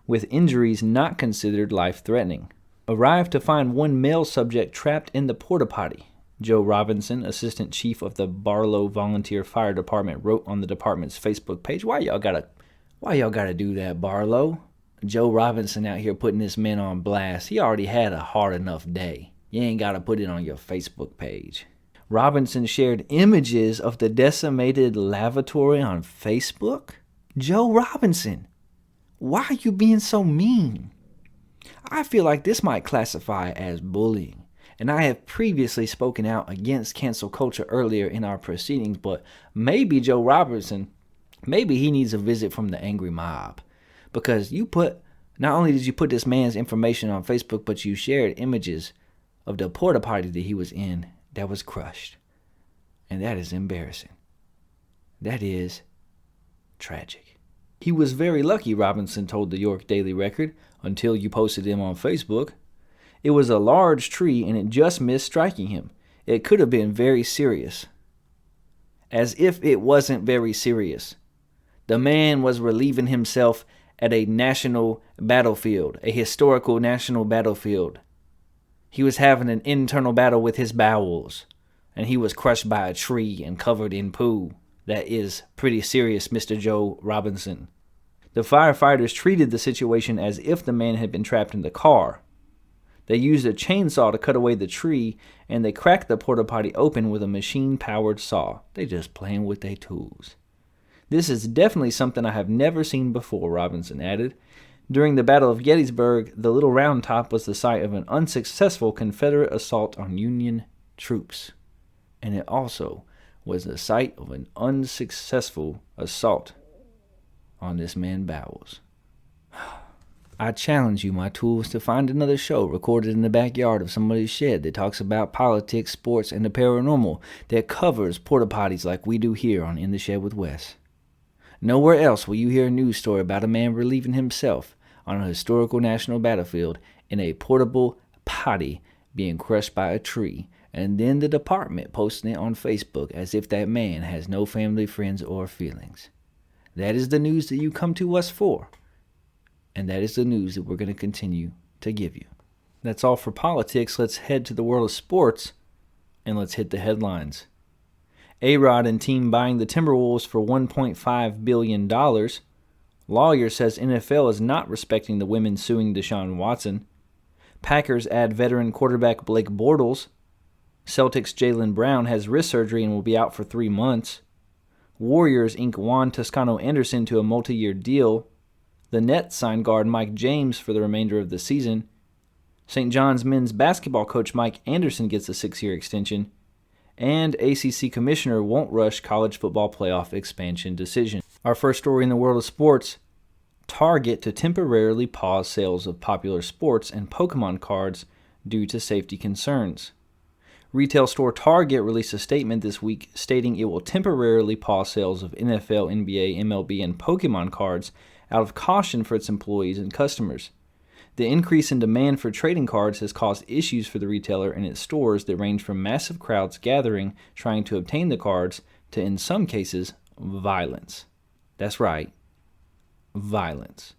with injuries not considered life-threatening. Arrived to find one male subject trapped in the porta potty. Joe Robinson, assistant chief of the Barlow Volunteer Fire Department, wrote on the department's Facebook page. Why y'all gotta do that, Barlow? Joe Robinson out here putting this man on blast. He already had a hard enough day. You ain't gotta put it on your Facebook page. Robinson shared images of the decimated lavatory on Facebook? Joe Robinson, why are you being so mean? I feel like this might classify as bullying. And I have previously spoken out against cancel culture earlier in our proceedings, but maybe Joe Robinson, maybe he needs a visit from the angry mob. Because not only did you put this man's information on Facebook, but you shared images of the porta potty that he was in that was crushed. And that is embarrassing. That is tragic. He was very lucky, Robinson told the York Daily Record, until you posted him on Facebook. It was a large tree and it just missed striking him. It could have been very serious. As if it wasn't very serious. The man was relieving himself at a national battlefield, a historical national battlefield. He was having an internal battle with his bowels, and he was crushed by a tree and covered in poo. That is pretty serious, Mr. Joe Robinson. The firefighters treated the situation as if the man had been trapped in the car. They used a chainsaw to cut away the tree, and they cracked the porta potty open with a machine-powered saw. They just playing with their tools. This is definitely something I have never seen before, Robinson added. During the Battle of Gettysburg, the Little Round Top was the site of an unsuccessful Confederate assault on Union troops. And it also was the site of an unsuccessful assault on this man's bowels. I challenge you, my tools, to find another show recorded in the backyard of somebody's shed that talks about politics, sports, and the paranormal, that covers porta potties like we do here on In the Shed with Wes. Nowhere else will you hear a news story about a man relieving himself on a historical national battlefield in a portable potty being crushed by a tree, and then the department posting it on Facebook as if that man has no family, friends, or feelings. That is the news that you come to us for. And that is the news that we're going to continue to give you. That's all for politics. Let's head to the world of sports, and let's hit the headlines. A-Rod and team buying the Timberwolves for $1.5 billion. Lawyer says NFL is not respecting the women suing Deshaun Watson. Packers add veteran quarterback Blake Bortles. Celtics' Jaylen Brown has wrist surgery and will be out for 3 months. Warriors ink Juan Toscano-Anderson to a multi-year deal. The Nets signed guard Mike James for the remainder of the season. St. John's men's basketball coach Mike Anderson gets a 6-year extension. And ACC commissioner won't rush college football playoff expansion decision. Our first story in the world of sports: Target to temporarily pause sales of popular sports and Pokemon cards due to safety concerns. Retail store Target released a statement this week stating it will temporarily pause sales of NFL, NBA, MLB, and Pokemon cards out of caution for its employees and customers. The increase in demand for trading cards has caused issues for the retailer and its stores that range from massive crowds gathering trying to obtain the cards to, in some cases, violence. That's right, violence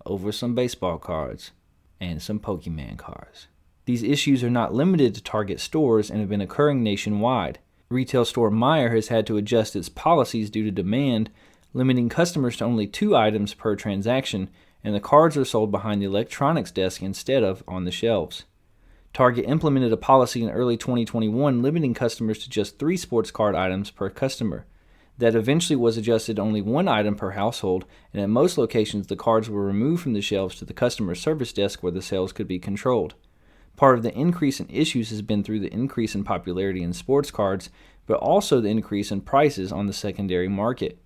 over some baseball cards and some Pokemon cards. These issues are not limited to Target stores and have been occurring nationwide. Retail store Meijer has had to adjust its policies due to demand, limiting customers to only 2 items per transaction, and the cards are sold behind the electronics desk instead of on the shelves. Target implemented a policy in early 2021 limiting customers to just 3 sports card items per customer. That eventually was adjusted to only 1 item per household, and at most locations the cards were removed from the shelves to the customer service desk where the sales could be controlled. Part of the increase in issues has been through the increase in popularity in sports cards, but also the increase in prices on the secondary market.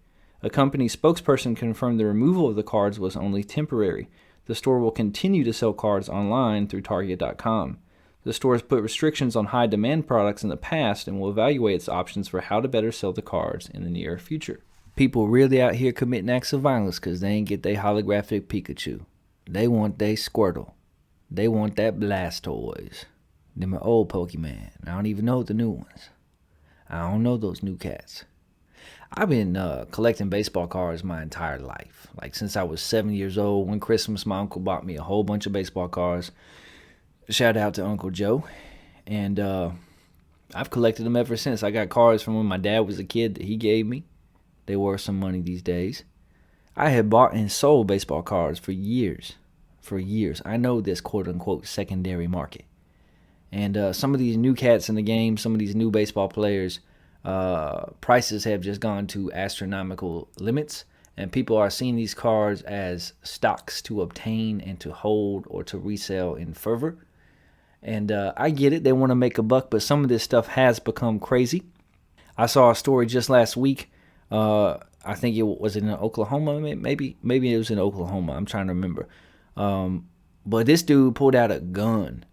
A company spokesperson confirmed the removal of the cards was only temporary. The store will continue to sell cards online through Target.com. The store has put restrictions on high-demand products in the past and will evaluate its options for how to better sell the cards in the near future. People really out here committing acts of violence because they ain't get their holographic Pikachu. They want their Squirtle. They want that Blastoise. Them are old Pokemon. I don't even know the new ones. I don't know those new cats. I've been collecting baseball cards my entire life. Like since I was 7 years old. One Christmas, my uncle bought me a whole bunch of baseball cards. Shout out to Uncle Joe. And I've collected them ever since. I got cards from when my dad was a kid that he gave me. They worth some money these days. I had bought and sold baseball cards for years. I know this quote-unquote secondary market. And some of these new cats in the game, some of these new baseball players, prices have just gone to astronomical limits. And people are seeing these cards as stocks to obtain and to hold or to resell in fervor. And I get it. They want to make a buck, but some of this stuff has become crazy. I saw a story just last week. I think it was in Oklahoma. Maybe it was in Oklahoma. I'm trying to remember. But this dude pulled out a gun.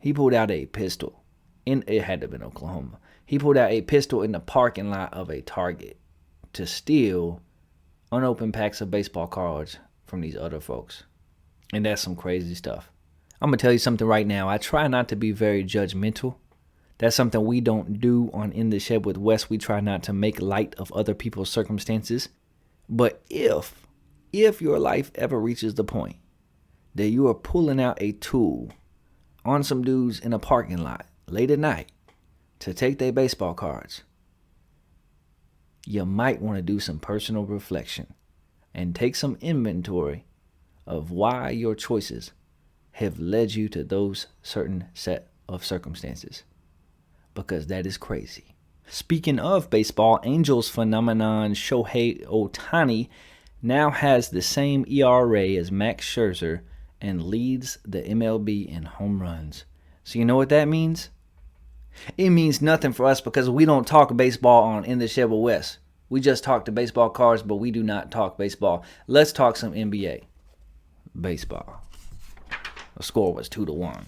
He pulled out a pistol. It had to have been Oklahoma. He pulled out a pistol in the parking lot of a Target to steal unopened packs of baseball cards from these other folks. And that's some crazy stuff. I'm going to tell you something right now. I try not to be very judgmental. That's something we don't do on In the Shed with Wes. We try not to make light of other people's circumstances. But if your life ever reaches the point that you are pulling out a tool on some dudes in a parking lot late at night to take their baseball cards, you might want to do some personal reflection and take some inventory of why your choices have led you to those certain set of circumstances, because that is crazy. Speaking of baseball, Angels phenomenon Shohei Ohtani now has the same ERA as Max Scherzer and leads the MLB in home runs. So you know what that means? It means nothing for us because we don't talk baseball on In the Shed with Wes. We just talk the baseball cards, but we do not talk baseball. Let's talk some NBA. Baseball. The score was 2-1.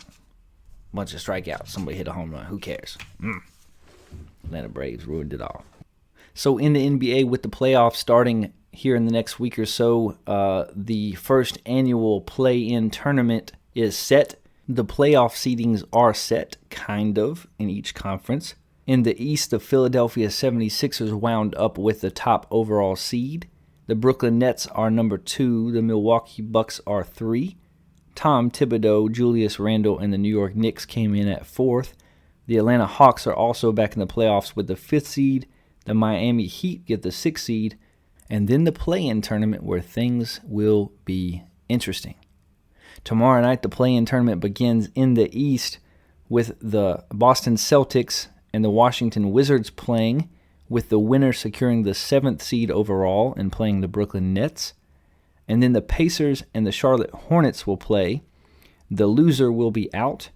Bunch of strikeouts. Somebody hit a home run. Who cares? Atlanta Braves ruined it all. So in the NBA, with the playoffs starting here in the next week or so, the first annual play-in tournament is set. The playoff seedings are set, kind of, in each conference. In the East, the Philadelphia 76ers wound up with the top overall seed. The Brooklyn Nets are number 2. The Milwaukee Bucks are 3. Tom Thibodeau, Julius Randle, and the New York Knicks came in at 4th. The Atlanta Hawks are also back in the playoffs with the 5th seed. The Miami Heat get the 6th seed. And then the play-in tournament where things will be interesting. Tomorrow night, the play-in tournament begins in the East with the Boston Celtics and the Washington Wizards playing, with the winner securing the 7th seed overall and playing the Brooklyn Nets. And then the Pacers and the Charlotte Hornets will play. The loser will be out,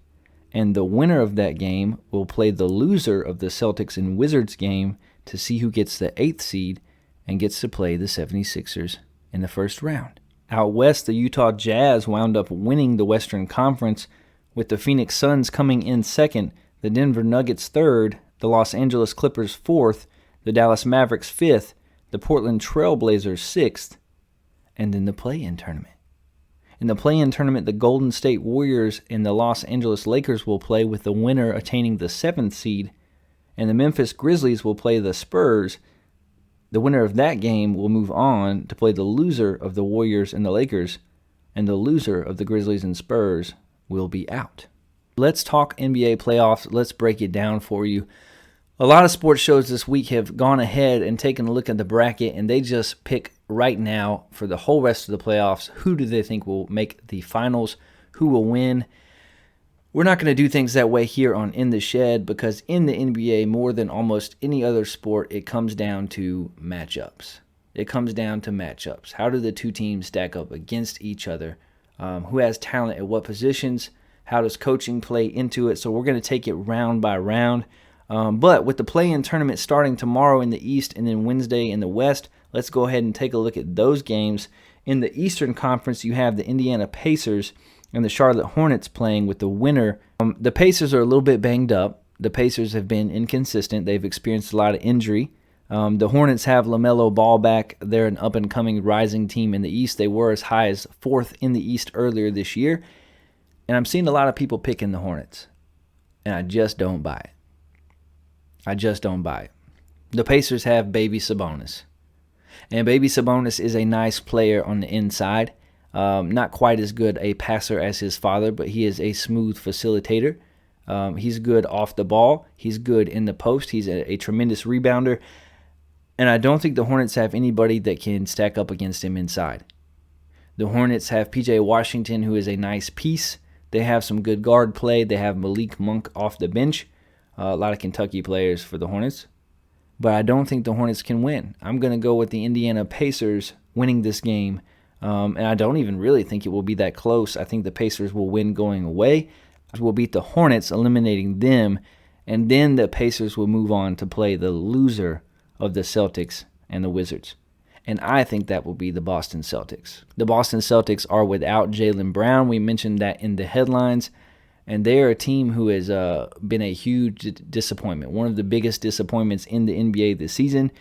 and the winner of that game will play the loser of the Celtics and Wizards game to see who gets the 8th seed and gets to play the 76ers in the first round. Out west, the Utah Jazz wound up winning the Western Conference, with the Phoenix Suns coming in second, the Denver Nuggets third, the Los Angeles Clippers fourth, the Dallas Mavericks fifth, the Portland Trail Blazers sixth, and then the play-in tournament. In the play-in tournament, the Golden State Warriors and the Los Angeles Lakers will play, with the winner attaining the 7th seed, and the Memphis Grizzlies will play the Spurs. The winner of that game will move on to play the loser of the Warriors and the Lakers, and the loser of the Grizzlies and Spurs will be out. Let's talk NBA playoffs. Let's break it down for you. A lot of sports shows this week have gone ahead and taken a look at the bracket, and they just pick right now for the whole rest of the playoffs, who do they think will make the finals, who will win. We're not going to do things that way here on In the Shed, because in the NBA, more than almost any other sport, it comes down to matchups. It comes down to matchups. How do the two teams stack up against each other? Who has talent at what positions? How does coaching play into it? So we're going to take it round by round. But with the play-in tournament starting tomorrow in the East and then Wednesday in the West, let's go ahead and take a look at those games. In the Eastern Conference, you have the Indiana Pacers and the Charlotte Hornets playing, with the winner. The Pacers are a little bit banged up. The Pacers have been inconsistent. They've experienced a lot of injury. The Hornets have LaMelo Ball back. They're an up-and-coming rising team in the East. They were as high as 4th in the East earlier this year. And I'm seeing a lot of people picking the Hornets, and I just don't buy it. I just don't buy it. The Pacers have Baby Sabonis. And Baby Sabonis is a nice player on the inside. Not quite as good a passer as his father, but he is a smooth facilitator. He's good off the ball. He's good in the post. He's a tremendous rebounder. And I don't think the Hornets have anybody that can stack up against him inside. The Hornets have P.J. Washington, who is a nice piece. They have some good guard play. They have Malik Monk off the bench. A lot of Kentucky players for the Hornets. But I don't think the Hornets can win. I'm going to go with the Indiana Pacers winning this game. And I don't even really think it will be that close. I think the Pacers will win going away. Will beat the Hornets, eliminating them. And then the Pacers will move on to play the loser of the Celtics and the Wizards. And I think that will be the Boston Celtics. The Boston Celtics are without Jaylen Brown. We mentioned that in the headlines. And they are a team who has been a huge disappointment. One of the biggest disappointments in the NBA this season.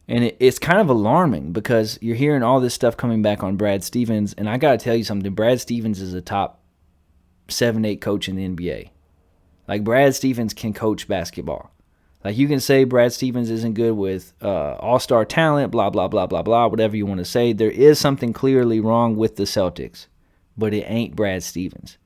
And it's kind of alarming, because you're hearing all this stuff coming back on Brad Stevens. And I got to tell you something. Brad Stevens is a top 7-8 coach in the NBA. Like, Brad Stevens can coach basketball. Like, you can say Brad Stevens isn't good with all-star talent, blah, blah, blah, blah, blah, whatever you want to say. There is something clearly wrong with the Celtics, but it ain't Brad Stevens.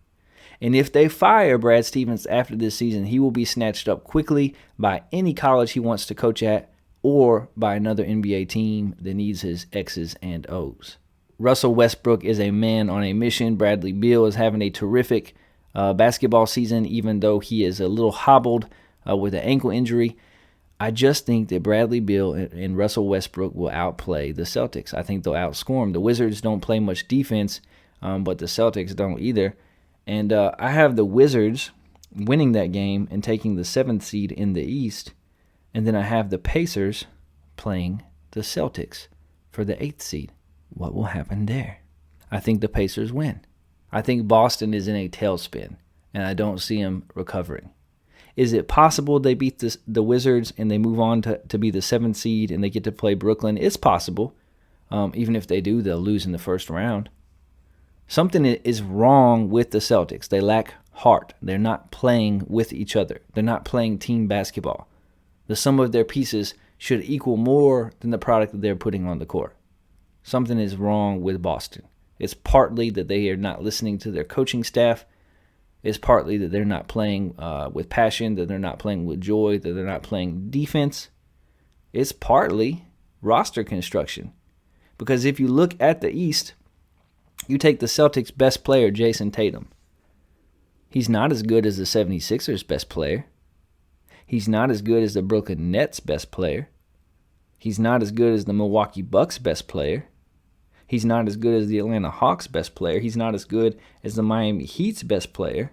And if they fire Brad Stevens after this season, he will be snatched up quickly by any college he wants to coach at, or by another NBA team that needs his X's and O's. Russell Westbrook is a man on a mission. Bradley Beal is having a terrific basketball season, even though he is a little hobbled with an ankle injury. I just think that Bradley Beal and Russell Westbrook will outplay the Celtics. I think they'll outscore them. The Wizards don't play much defense, but the Celtics don't either. And I have the Wizards winning that game and taking the 7th seed in the East. And then I have the Pacers playing the Celtics for the 8th seed. What will happen there? I think the Pacers win. I think Boston is in a tailspin, and I don't see them recovering. Is it possible they beat the Wizards and they move on to be the 7th seed and they get to play Brooklyn? It's possible. Even if they do, they'll lose in the first round. Something is wrong with the Celtics. They lack heart. They're not playing with each other. They're not playing team basketball. The sum of their pieces should equal more than the product that they're putting on the court. Something is wrong with Boston. It's partly that they are not listening to their coaching staff. It's partly that they're not playing with passion, that they're not playing with joy, that they're not playing defense. It's partly roster construction. Because if you look at the East, you take the Celtics' best player, Jason Tatum. He's not as good as the 76ers' best player. He's not as good as the Brooklyn Nets' best player. He's not as good as the Milwaukee Bucks' best player. He's not as good as the Atlanta Hawks' best player. He's not as good as the Miami Heat's best player.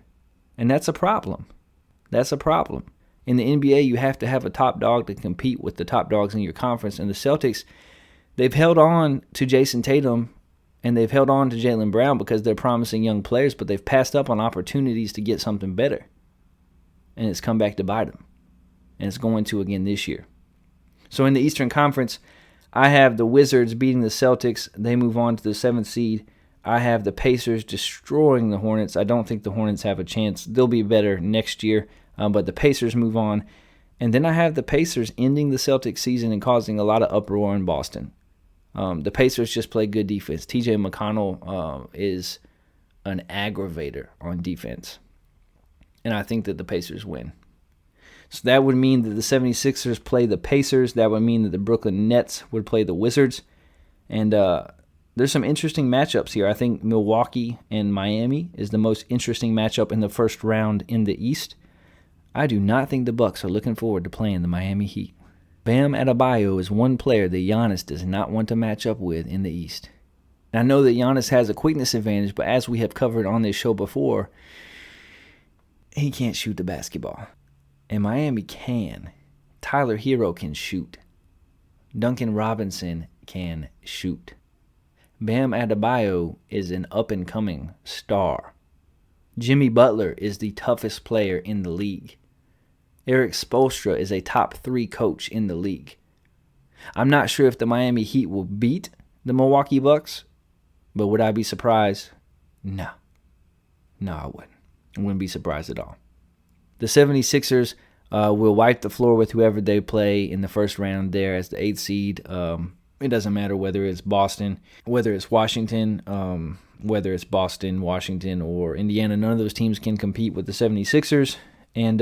And that's a problem. That's a problem. In the NBA, you have to have a top dog to compete with the top dogs in your conference. And the Celtics, they've held on to Jason Tatum and they've held on to Jaylen Brown because they're promising young players, but they've passed up on opportunities to get something better. And it's come back to bite them. And it's going to again this year. So in the Eastern Conference, I have the Wizards beating the Celtics. They move on to the 7th seed. I have the Pacers destroying the Hornets. I don't think the Hornets have a chance. They'll be better next year, but the Pacers move on. And then I have the Pacers ending the Celtics season and causing a lot of uproar in Boston. The Pacers just play good defense. TJ McConnell is an aggravator on defense. And I think that the Pacers win. So that would mean that the 76ers play the Pacers. That would mean that the Brooklyn Nets would play the Wizards. And there's some interesting matchups here. I think Milwaukee and Miami is the most interesting matchup in the first round in the East. I do not think the Bucks are looking forward to playing the Miami Heat. Bam Adebayo is one player that Giannis does not want to match up with in the East. And I know that Giannis has a quickness advantage, but as we have covered on this show before, he can't shoot the basketball. And Miami can. Tyler Hero can shoot. Duncan Robinson can shoot. Bam Adebayo is an up-and-coming star. Jimmy Butler is the toughest player in the league. Eric Spoelstra is a top 3 coach in the league. I'm not sure if the Miami Heat will beat the Milwaukee Bucks, but would I be surprised? No. No, I wouldn't. I wouldn't be surprised at all. The 76ers will wipe the floor with whoever they play in the first round there as the 8th seed. It doesn't matter whether it's Boston, whether it's Washington, whether it's Boston, Washington, or Indiana. None of those teams can compete with the 76ers. And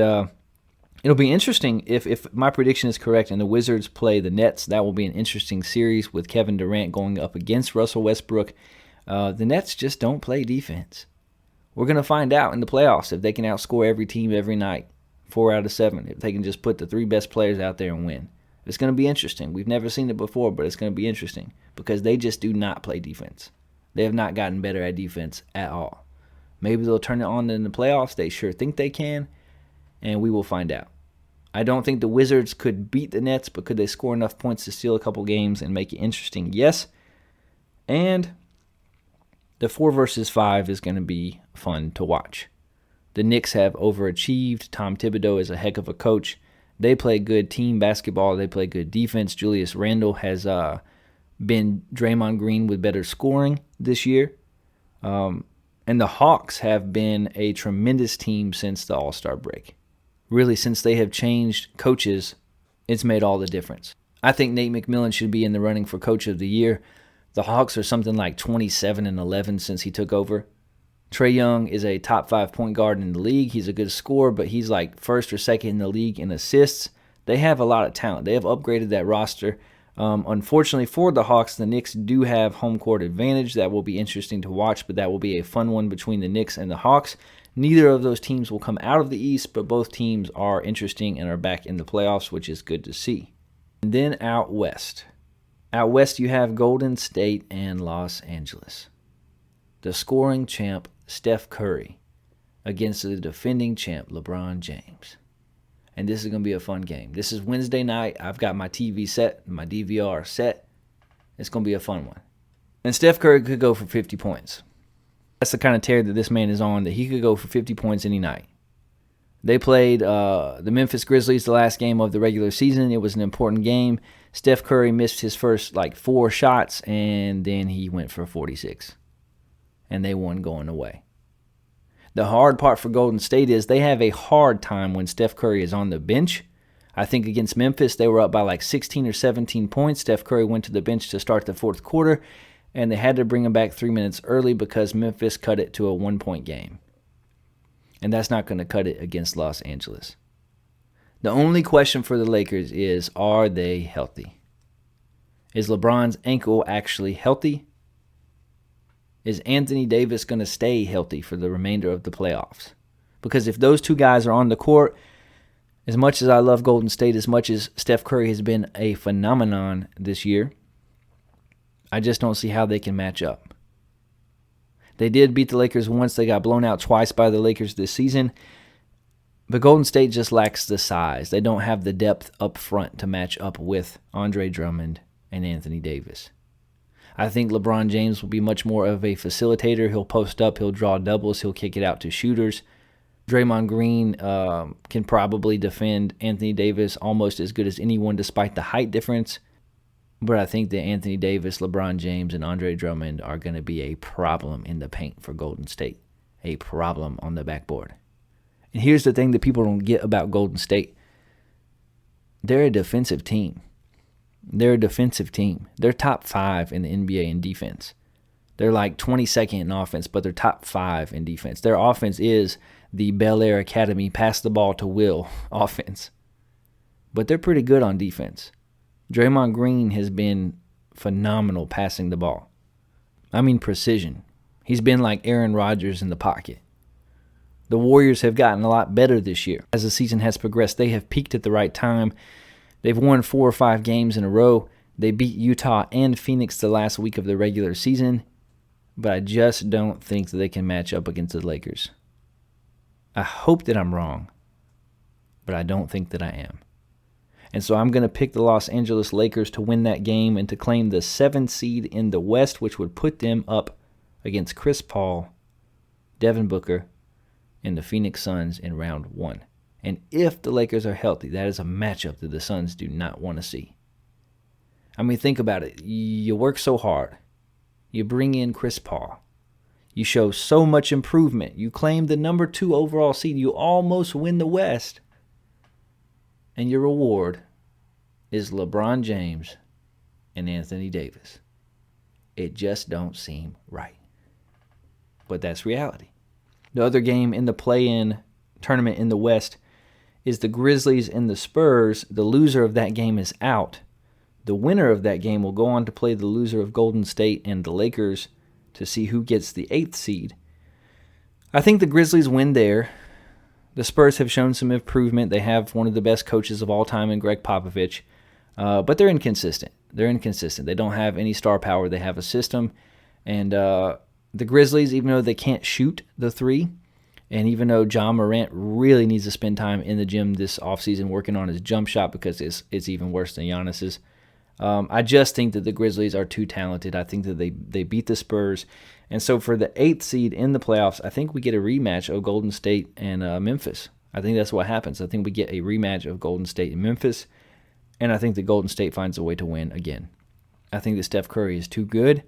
it'll be interesting if my prediction is correct and the Wizards play the Nets. That will be an interesting series with Kevin Durant going up against Russell Westbrook. The Nets just don't play defense. We're going to find out in the playoffs if they can outscore every team every night, 4 out of 7, if they can just put the 3 best players out there and win. It's going to be interesting. We've never seen it before, but it's going to be interesting because they just do not play defense. They have not gotten better at defense at all. Maybe they'll turn it on in the playoffs. They sure think they can, and we will find out. I don't think the Wizards could beat the Nets, but could they score enough points to steal a couple games and make it interesting? Yes. And the 4 versus 5 is going to be fun to watch. The Knicks have overachieved. Tom Thibodeau is a heck of a coach. They play good team basketball. They play good defense. Julius Randle has been Draymond Green with better scoring this year. And the Hawks have been a tremendous team since the All-Star break. Really, since they have changed coaches, it's made all the difference. I think Nate McMillan should be in the running for Coach of the Year. The Hawks are something like 27-11 since he took over. Trae Young is a top 5 point guard in the league. He's a good scorer, but he's like first or second in the league in assists. They have a lot of talent. They have upgraded that roster. Unfortunately for the Hawks, the Knicks do have home court advantage. That will be interesting to watch, but that will be a fun one between the Knicks and the Hawks. Neither of those teams will come out of the East, but both teams are interesting and are back in the playoffs, which is good to see. And then out West. Out West, you have Golden State and Los Angeles. The scoring champ, Steph Curry, against the defending champ, LeBron James. And this is going to be a fun game. This is Wednesday night. I've got my TV set, my DVR set. It's going to be a fun one. And Steph Curry could go for 50 points. That's the kind of tear that this man is on, that he could go for 50 points any night. They played the Memphis Grizzlies the last game of the regular season. It was an important game. Steph Curry missed his first 4 shots, and then he went for 46. And they won going away. The hard part for Golden State is they have a hard time when Steph Curry is on the bench. I think against Memphis, they were up by 16 or 17 points. Steph Curry went to the bench to start the fourth quarter, and they had to bring him back 3 minutes early because Memphis cut it to a 1-point game. And that's not going to cut it against Los Angeles. The only question for the Lakers is, are they healthy? Is LeBron's ankle actually healthy? Is Anthony Davis going to stay healthy for the remainder of the playoffs? Because if those two guys are on the court, as much as I love Golden State, as much as Steph Curry has been a phenomenon this year, I just don't see how they can match up. They did beat the Lakers once. They got blown out twice by the Lakers this season. But Golden State just lacks the size. They don't have the depth up front to match up with Andre Drummond and Anthony Davis. I think LeBron James will be much more of a facilitator. He'll post up, he'll draw doubles, he'll kick it out to shooters. Draymond Green can probably defend Anthony Davis almost as good as anyone despite the height difference. But I think that Anthony Davis, LeBron James, and Andre Drummond are going to be a problem in the paint for Golden State. A problem on the backboard. And here's the thing that people don't get about Golden State. They're a defensive team. They're a defensive team. They're top 5 in the NBA in defense. They're like 22nd in offense, but they're top 5 in defense. Their offense is the Bel Air Academy pass the ball to Will offense. But they're pretty good on defense. Draymond Green has been phenomenal passing the ball. I mean precision. He's been like Aaron Rodgers in the pocket. The Warriors have gotten a lot better this year. As the season has progressed, they have peaked at the right time. They've won 4 or 5 games in a row. They beat Utah and Phoenix the last week of the regular season. But I just don't think that they can match up against the Lakers. I hope that I'm wrong, but I don't think that I am. And so I'm going to pick the Los Angeles Lakers to win that game and to claim the 7th seed in the West, which would put them up against Chris Paul, Devin Booker, and the Phoenix Suns in round 1. And if the Lakers are healthy, that is a matchup that the Suns do not want to see. I mean, think about it. You work so hard. You bring in Chris Paul. You show so much improvement. You claim the number 2 overall seed. You almost win the West. And your reward is LeBron James and Anthony Davis. It just don't seem right. But that's reality. The other game in the play-in tournament in the West is the Grizzlies and the Spurs. The loser of that game is out. The winner of that game will go on to play the loser of Golden State and the Lakers to see who gets the 8th seed. I think the Grizzlies win there. The Spurs have shown some improvement. They have one of the best coaches of all time in Greg Popovich, but they're inconsistent. They don't have any star power. They have a system. And the Grizzlies, even though they can't shoot the 3, and even though Ja Morant really needs to spend time in the gym this offseason working on his jump shot because it's even worse than Giannis's, I just think that the Grizzlies are too talented. I think that they beat the Spurs. And so for the 8th seed in the playoffs, I think we get a rematch of Golden State and Memphis. I think that's what happens. I think we get a rematch of Golden State and Memphis, and I think that Golden State finds a way to win again. I think that Steph Curry is too good.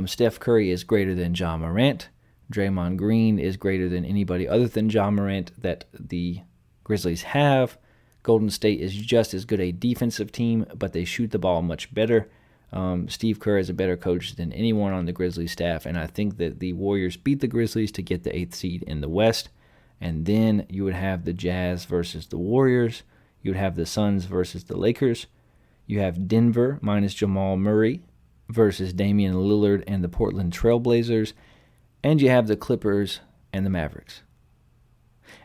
Steph Curry is greater than Ja Morant. Draymond Green is greater than anybody other than Ja Morant that the Grizzlies have. Golden State is just as good a defensive team, but they shoot the ball much better. Steve Kerr is a better coach than anyone on the Grizzlies staff, and I think that the Warriors beat the Grizzlies to get the 8th seed in the West. And then you would have the Jazz versus the Warriors. You would have the Suns versus the Lakers. You have Denver minus Jamal Murray versus Damian Lillard and the Portland Trailblazers. And you have the Clippers and the Mavericks.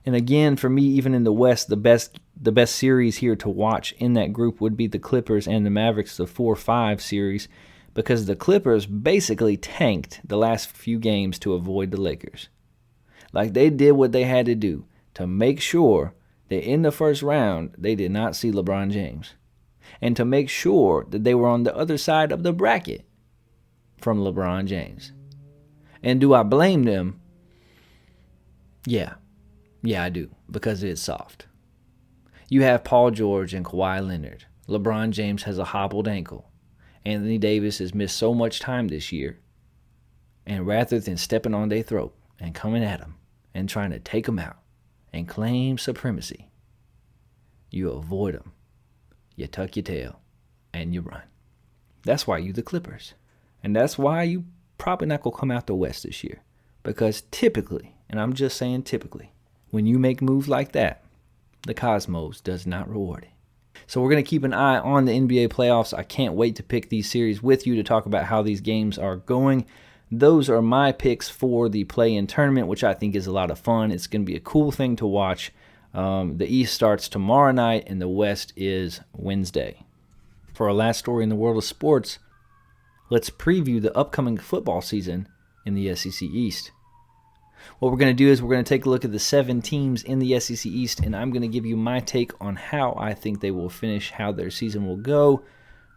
And again, for me, even in the West, the best series here to watch in that group would be the Clippers and the Mavericks, the 4-5 series, because the Clippers basically tanked the last few games to avoid the Lakers. Like, they did what they had to do to make sure that in the first round they did not see LeBron James, and to make sure that they were on the other side of the bracket from LeBron James. And do I blame them? Yeah, I do, because it's soft. You have Paul George and Kawhi Leonard. LeBron James has a hobbled ankle. Anthony Davis has missed so much time this year. And rather than stepping on their throat and coming at them and trying to take them out and claim supremacy, you avoid them. You tuck your tail and you run. That's why you the Clippers. And that's why you probably not going to come out the West this year. Because typically, and I'm just saying typically, when you make moves like that, the cosmos does not reward it. So we're going to keep an eye on the NBA playoffs. I can't wait to pick these series with you to talk about how these games are going. Those are my picks for the play-in tournament, which I think is a lot of fun. It's going to be a cool thing to watch. The East starts tomorrow night, and the West is Wednesday. For our last story in the world of sports, let's preview the upcoming football season in the SEC East. What we're going to do is we're going to take a look at the 7 teams in the SEC East, and I'm going to give you my take on how I think they will finish, how their season will go,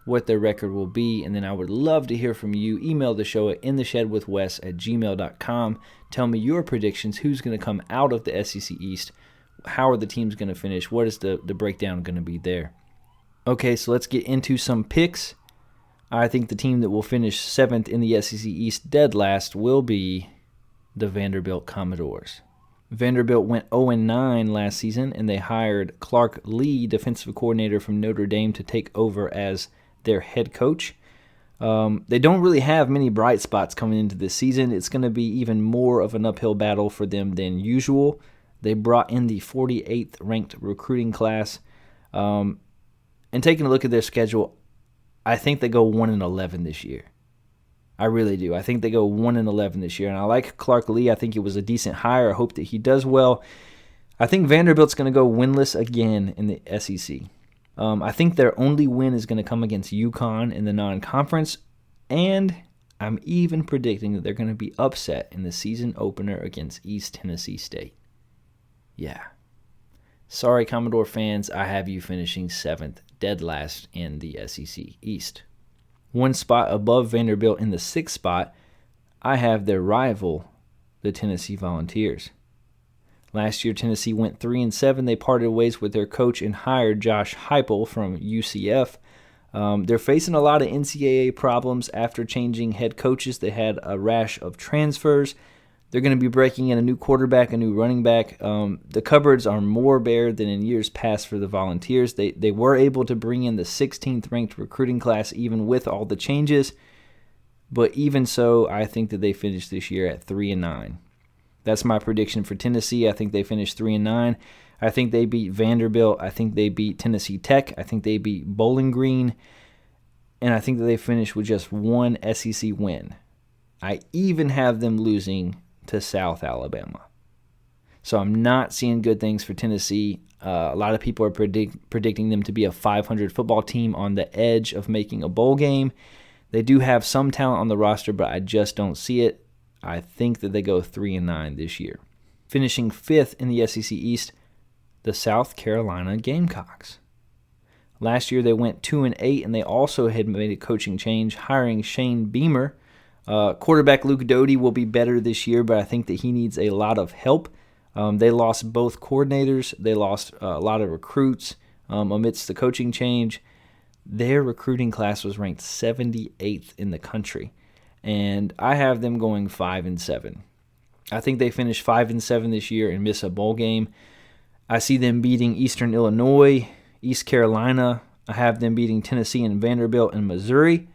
what their record will be, and then I would love to hear from you. Email the show at intheshedwithwes@gmail.com. Tell me your predictions. Who's going to come out of the SEC East? How are the teams going to finish? What is the breakdown going to be there? Okay, so let's get into some picks. I think the team that will finish 7th in the SEC East dead last will be the Vanderbilt Commodores. Vanderbilt went 0-9 last season, and they hired Clark Lee, defensive coordinator from Notre Dame, to take over as their head coach. They don't really have many bright spots coming into this season. It's going to be even more of an uphill battle for them than usual. They brought in the 48th ranked recruiting class. And taking a look at their schedule, I think they go 1-11 this year. I really do. I think they go 1-11 this year. And I like Clark Lee. I think it was a decent hire. I hope that he does well. I think Vanderbilt's going to go winless again in the SEC. I think their only win is going to come against UConn in the non-conference. And I'm even predicting that they're going to be upset in the season opener against East Tennessee State. Yeah. Sorry, Commodore fans, I have you finishing 7th, dead last in the SEC East. One spot above Vanderbilt in the 6th spot, I have their rival, the Tennessee Volunteers. Last year, Tennessee went 3-7. They parted ways with their coach and hired Josh Heupel from UCF. They're facing a lot of NCAA problems after changing head coaches. They had a rash of transfers. They're going to be breaking in a new quarterback, a new running back. The cupboards are more bare than in years past for the Volunteers. They were able to bring in the 16th ranked recruiting class even with all the changes. But even so, I think that they finished this year at 3-9. That's my prediction for Tennessee. I think they finished 3-9. I think they beat Vanderbilt. I think they beat Tennessee Tech. I think they beat Bowling Green. And I think that they finished with just one SEC win. I even have them losing to South Alabama. So I'm not seeing good things for Tennessee. A lot of people are predicting them to be a 500 football team on the edge of making a bowl game. They do have some talent on the roster, but I just don't see it. I think that they go 3-9 this year. Finishing 5th in the SEC East, the South Carolina Gamecocks. Last year they went 2-8, and they also had made a coaching change, hiring Shane Beamer. Quarterback Luke Doty will be better this year, but I think that he needs a lot of help. They lost both coordinators. They lost a lot of recruits amidst the coaching change. Their recruiting class was ranked 78th in the country, and I have them going 5-7. I think they finish 5-7 this year and miss a bowl game. I see them beating Eastern Illinois, East Carolina. I have them beating Tennessee and Vanderbilt and Missouri.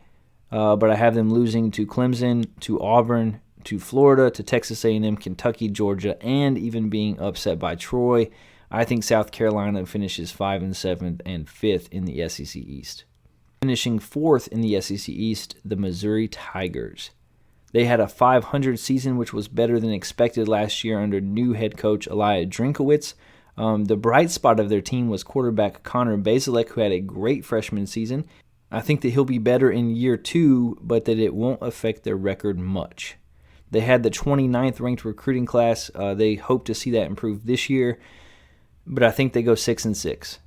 But I have them losing to Clemson, to Auburn, to Florida, to Texas A&M, Kentucky, Georgia, and even being upset by Troy. I think South Carolina finishes 5-7 and 5th in the SEC East. Finishing 4th in the SEC East, the Missouri Tigers. They had a 500 season, which was better than expected last year under new head coach Elia Drinkowitz. The bright spot of their team was quarterback Connor Bazelak, who had a great freshman season. I think that he'll be better in year 2, but that it won't affect their record much. They had the 29th ranked recruiting class. They hope to see that improve this year, but I think they go 6-6.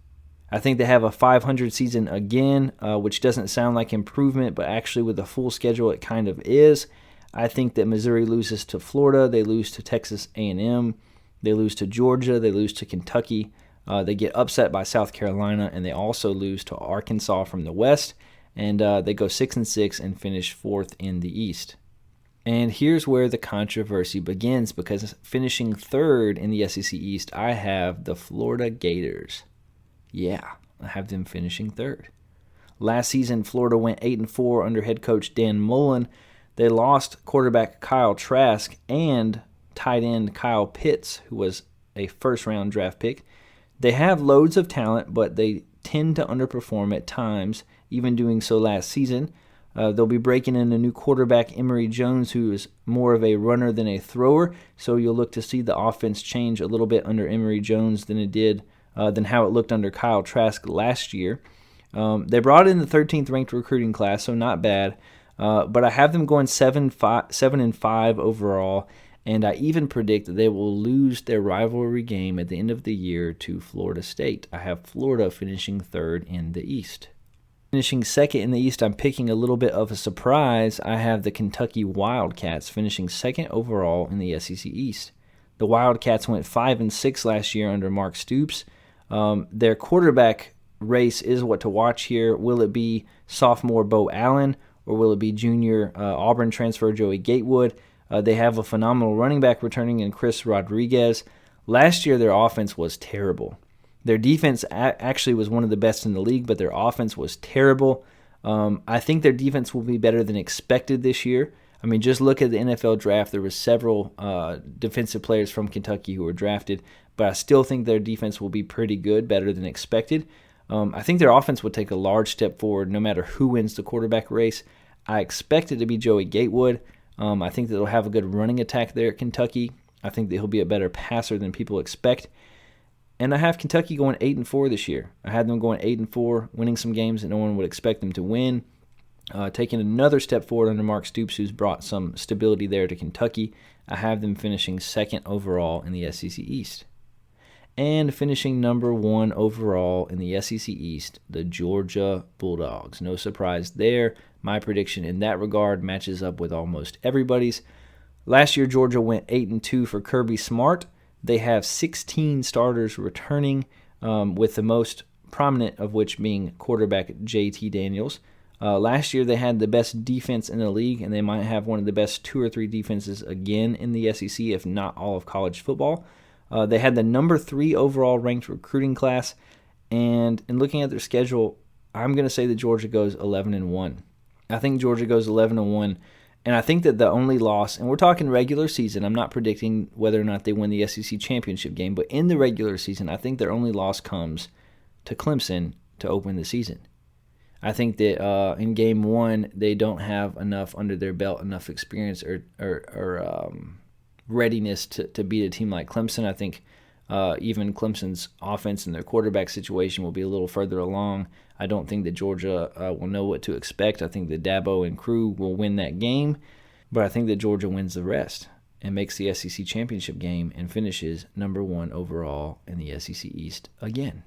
I think they have a 500 season again, which doesn't sound like improvement, but actually with a full schedule it kind of is. I think that Missouri loses to Florida. They lose to Texas A&M. They lose to Georgia. They lose to Kentucky. They get upset by South Carolina, and they also lose to Arkansas from the West, and they go 6-6 and finish 4th in the East. And here's where the controversy begins, because finishing 3rd in the SEC East, I have the Florida Gators. Yeah, I have them finishing 3rd. Last season, Florida went 8-4 under head coach Dan Mullen. They lost quarterback Kyle Trask and tight end Kyle Pitts, who was a first-round draft pick. They have loads of talent, but they tend to underperform at times, even doing so last season. They'll be breaking in a new quarterback, Emory Jones, who is more of a runner than a thrower. So you'll look to see the offense change a little bit under Emory Jones than how it looked under Kyle Trask last year. They brought in the 13th ranked recruiting class, so not bad. But I have them going 7-5 overall. And I even predict that they will lose their rivalry game at the end of the year to Florida State. I have Florida finishing third in the East. Finishing second in the East, I'm picking a little bit of a surprise. I have the Kentucky Wildcats finishing second overall in the SEC East. The Wildcats went 5-6 last year under Mark Stoops. Their quarterback race is what to watch here. Will it be sophomore Bo Allen, or will it be junior Auburn transfer Joey Gatewood? They have a phenomenal running back returning in Chris Rodriguez. Last year, their offense was terrible. Their defense actually was one of the best in the league, but their offense was terrible. I think their defense will be better than expected this year. I mean, just look at the NFL draft. There were several defensive players from Kentucky who were drafted, but I still think their defense will be pretty good, better than expected. I think their offense would take a large step forward no matter who wins the quarterback race. I expect it to be Joey Gatewood. I think that they'll have a good running attack there at Kentucky. I think that he'll be a better passer than people expect. And I have Kentucky going 8-4 this year. I had them going 8-4, winning some games that no one would expect them to win. Taking another step forward under Mark Stoops, who's brought some stability there to Kentucky. I have them finishing second overall in the SEC East. And finishing number 1 overall in the SEC East, the Georgia Bulldogs. No surprise there. My prediction in that regard matches up with almost everybody's. Last year, Georgia went 8-2 for Kirby Smart. They have 16 starters returning, with the most prominent of which being quarterback JT Daniels. Last year, they had the best defense in the league, and they might have one of the best 2 or 3 defenses again in the SEC, if not all of college football. They had the number 3 overall ranked recruiting class, and in looking at their schedule, I'm going to say that Georgia goes 11-1. I think Georgia goes 11-1, and I think that the only loss, and we're talking regular season, I'm not predicting whether or not they win the SEC championship game, but in the regular season, I think their only loss comes to Clemson to open the season. I think that in game 1, they don't have enough under their belt, enough experience or readiness to beat a team like Clemson. I think even Clemson's offense and their quarterback situation will be a little further along. I don't think that Georgia will know what to expect. I think that Dabo and crew will win that game, but I think that Georgia wins the rest and makes the SEC championship game and finishes number 1 overall in the SEC East again.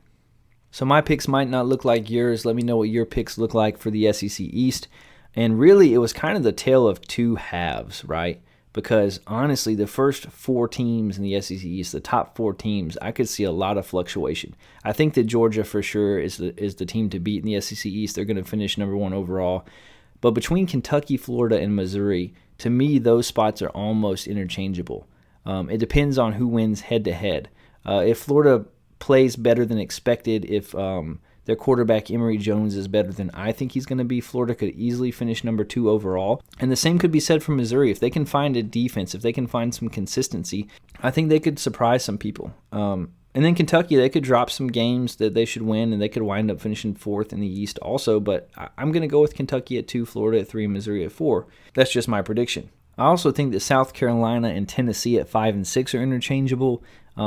So my picks might not look like yours. Let me know what your picks look like for the SEC East. And really, it was kind of the tale of two halves, right? Because honestly, the first 4 teams in the SEC East, the top 4 teams, I could see a lot of fluctuation. I think that Georgia for sure is the team to beat in the SEC East. They're going to finish number 1 overall. But between Kentucky, Florida, and Missouri, to me, those spots are almost interchangeable. It depends on who wins head-to-head. If Florida plays better than expected, if their quarterback Emory Jones is better than I think he's going to be, Florida could easily finish number 2 overall. And the same could be said for Missouri. If they can find a defense, if they can find some consistency, I think they could surprise some people. And then Kentucky, they could drop some games that they should win, and they could wind up finishing 4th in the East also. But I'm going to go with Kentucky at 2, Florida at 3, and Missouri at 4. That's just my prediction. I also think that South Carolina and Tennessee at 5 and 6 are interchangeable.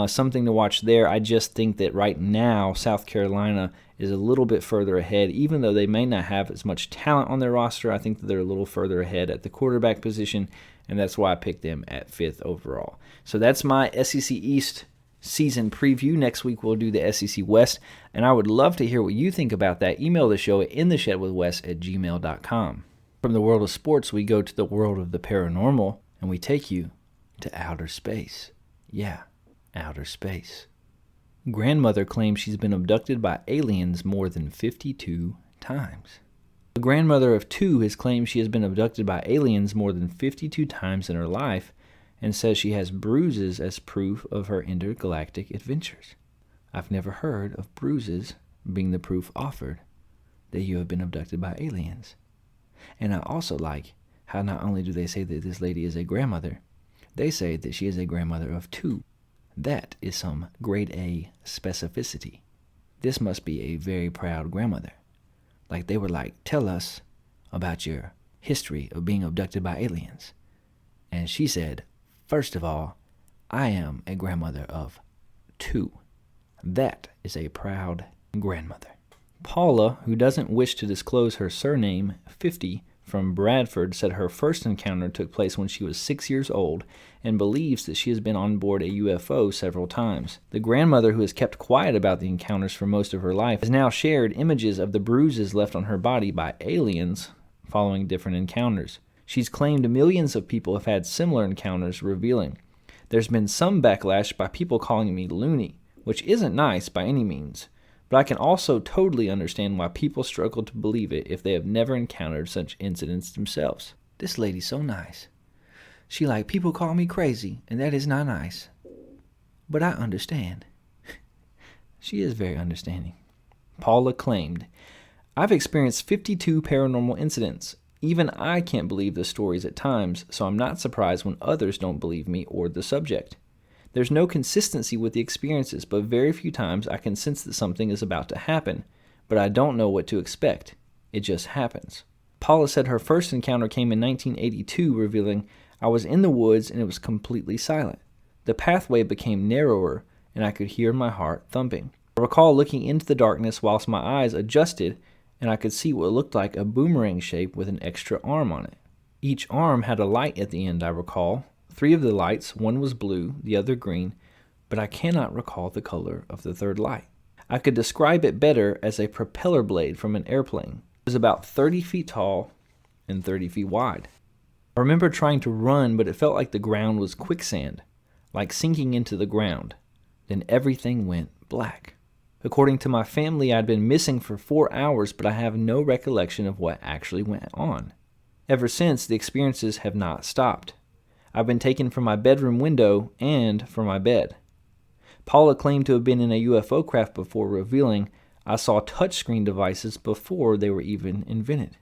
Something to watch there. I just think that right now South Carolina is a little bit further ahead. Even though they may not have as much talent on their roster, I think that they're a little further ahead at the quarterback position, and that's why I picked them at 5th overall. So that's my SEC East season preview. Next week we'll do the SEC West, and I would love to hear what you think about that. Email the show at intheshedwithwes@gmail.com. From the world of sports, we go to the world of the paranormal, and we take you to outer space. Yeah, outer space. Grandmother claims she's been abducted by aliens more than 52 times. A grandmother of 2 has claimed she has been abducted by aliens more than 52 times in her life and says she has bruises as proof of her intergalactic adventures. I've never heard of bruises being the proof offered that you have been abducted by aliens. And I also like how not only do they say that this lady is a grandmother, they say that she is a grandmother of 2. That is some grade A specificity. This must be a very proud grandmother. Like they were like, tell us about your history of being abducted by aliens. And she said, first of all, I am a grandmother of 2. That is a proud grandmother. Paula, who doesn't wish to disclose her surname, 50, from Bradford said her first encounter took place when she was 6 years old and believes that she has been on board a UFO several times. The grandmother, who has kept quiet about the encounters for most of her life, has now shared images of the bruises left on her body by aliens following different encounters. She's claimed millions of people have had similar encounters, revealing, "There's been some backlash by people calling me loony, which isn't nice by any means. But I can also totally understand why people struggle to believe it if they have never encountered such incidents themselves." This lady's so nice. She like, people call me crazy, and that is not nice. But I understand. She is very understanding. Paula claimed, "I've experienced 52 paranormal incidents. Even I can't believe the stories at times, so I'm not surprised when others don't believe me or the subject. There's no consistency with the experiences, but very few times I can sense that something is about to happen, but I don't know what to expect. It just happens." Paula said her first encounter came in 1982, revealing, "I was in the woods and it was completely silent. The pathway became narrower and I could hear my heart thumping. I recall looking into the darkness whilst my eyes adjusted and I could see what looked like a boomerang shape with an extra arm on it. Each arm had a light at the end, I recall. 3 of the lights, one was blue, the other green, but I cannot recall the color of the third light. I could describe it better as a propeller blade from an airplane. It was about 30 feet tall and 30 feet wide. I remember trying to run, but it felt like the ground was quicksand, like sinking into the ground. Then everything went black. According to my family, I'd been missing for 4 hours, but I have no recollection of what actually went on. Ever since, the experiences have not stopped. I've been taken from my bedroom window and from my bed." Paula claimed to have been in a UFO craft before, revealing, "I saw touchscreen devices before they were even invented.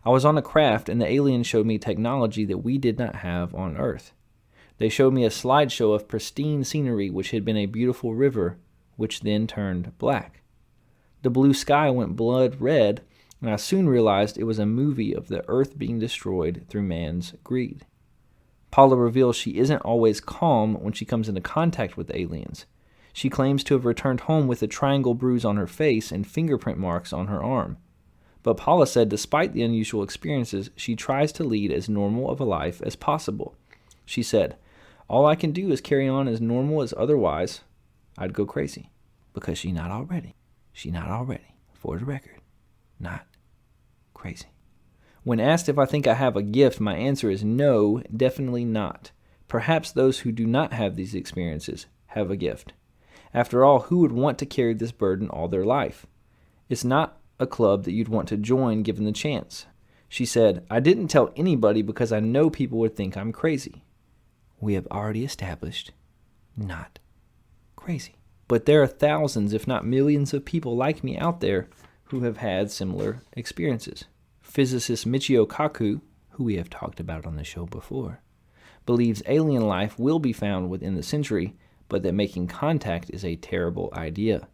I was on a craft and the aliens showed me technology that we did not have on Earth. They showed me a slideshow of pristine scenery which had been a beautiful river, which then turned black. The blue sky went blood red, and I soon realized it was a movie of the Earth being destroyed through man's greed." Paula reveals she isn't always calm when she comes into contact with aliens. She claims to have returned home with a triangle bruise on her face and fingerprint marks on her arm. But Paula said despite the unusual experiences, she tries to lead as normal of a life as possible. She said, "All I can do is carry on as normal as otherwise I'd go crazy." Because she not already, for the record, not crazy. When asked if I think I have a gift, my answer is no, definitely not. Perhaps those who do not have these experiences have a gift. After all, who would want to carry this burden all their life? It's not a club that you'd want to join given the chance. She said, "I didn't tell anybody because I know people would think I'm crazy." We have already established, not crazy. But there are thousands, if not millions of people like me out there who have had similar experiences. Physicist Michio Kaku, who we have talked about on the show before, believes alien life will be found within the century, but that making contact is a terrible idea.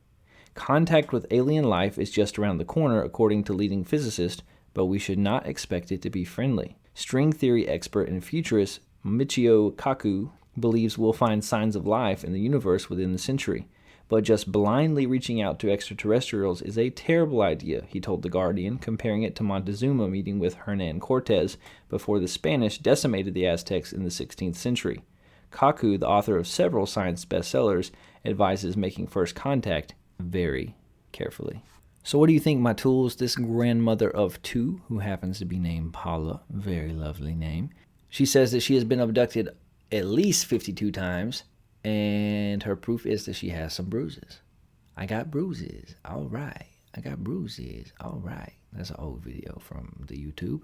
Contact with alien life is just around the corner, according to leading physicists, but we should not expect it to be friendly. String theory expert and futurist Michio Kaku believes we'll find signs of life in the universe within the century, but just blindly reaching out to extraterrestrials is a terrible idea, he told The Guardian, comparing it to Montezuma meeting with Hernan Cortez before the Spanish decimated the Aztecs in the 16th century. Kaku, the author of several science bestsellers, advises making first contact very carefully. So what do you think, my tools? This grandmother of 2, who happens to be named Paula, very lovely name, she says that she has been abducted at least 52 times, and her proof is that she has some bruises. I got bruises, all right. I got bruises, all right. That's an old video from the YouTube.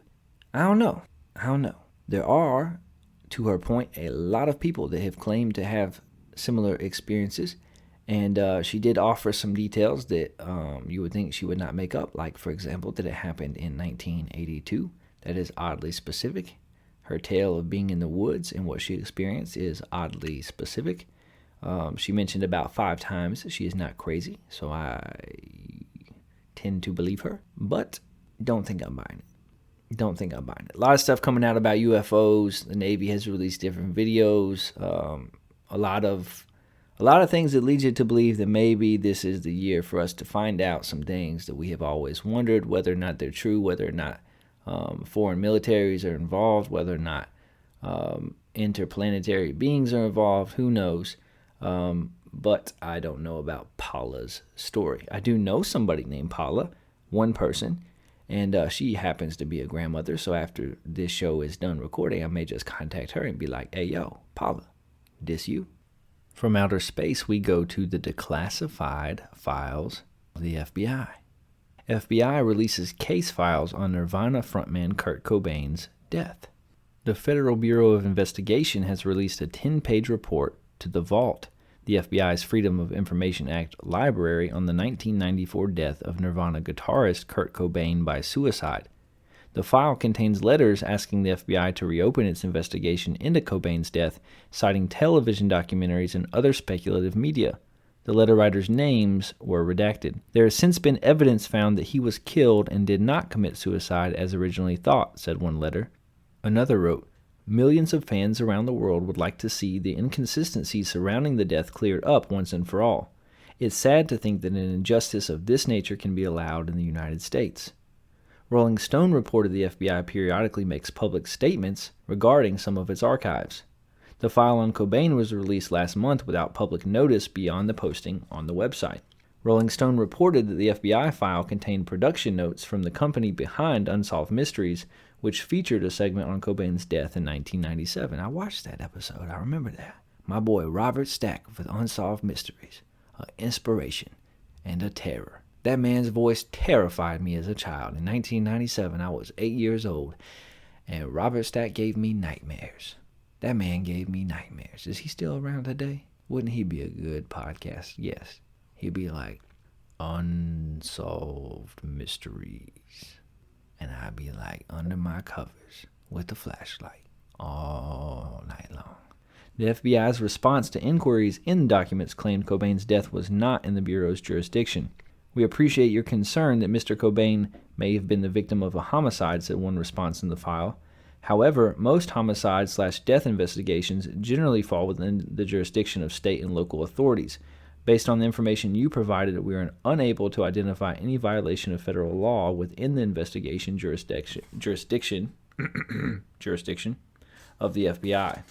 I don't know. There are, to her point, a lot of people that have claimed to have similar experiences, and she did offer some details that you would think she would not make up, like, for example, that it happened in 1982. That is oddly specific. Her tale of being in the woods and what she experienced is oddly specific. She mentioned about 5 times she is not crazy, so I tend to believe her, but don't think I'm buying it. A lot of stuff coming out about UFOs. The Navy has released different videos. A lot of things that lead you to believe that maybe this is the year for us to find out some things that we have always wondered, whether or not they're true, whether or not foreign militaries are involved, whether or not interplanetary beings are involved, who knows. But I don't know about Paula's story. I do know somebody named Paula, one person, and she happens to be a grandmother. So after this show is done recording, I may just contact her and be like, hey, yo, Paula, this you? From outer space, we go to the declassified files of the FBI. FBI releases case files on Nirvana frontman Kurt Cobain's death. The Federal Bureau of Investigation has released a 10-page report to the Vault, the FBI's Freedom of Information Act library, on the 1994 death of Nirvana guitarist Kurt Cobain by suicide. The file contains letters asking the FBI to reopen its investigation into Cobain's death, citing television documentaries and other speculative media. The letter writers' names were redacted. There has since been evidence found that he was killed and did not commit suicide as originally thought, said one letter. Another wrote, millions of fans around the world would like to see the inconsistencies surrounding the death cleared up once and for all. It's sad to think that an injustice of this nature can be allowed in the United States. Rolling Stone reported the FBI periodically makes public statements regarding some of its archives. The file on Cobain was released last month without public notice beyond the posting on the website. Rolling Stone reported that the FBI file contained production notes from the company behind Unsolved Mysteries, which featured a segment on Cobain's death in 1997. I watched that episode. I remember that. My boy Robert Stack with Unsolved Mysteries, an inspiration and a terror. That man's voice terrified me as a child. In 1997, I was 8 years old, and Robert Stack gave me nightmares. That man gave me nightmares. Is he still around today? Wouldn't he be a good podcast? Yes. He'd be like, Unsolved Mysteries. And I'd be like, under my covers with the flashlight all night long. The FBI's response to inquiries in the documents claimed Cobain's death was not in the Bureau's jurisdiction. We appreciate your concern that Mr. Cobain may have been the victim of a homicide, said one response in the file. However, most homicide/death investigations generally fall within the jurisdiction of state and local authorities. Based on the information you provided, we are unable to identify any violation of federal law within the investigation jurisdiction of the FBI.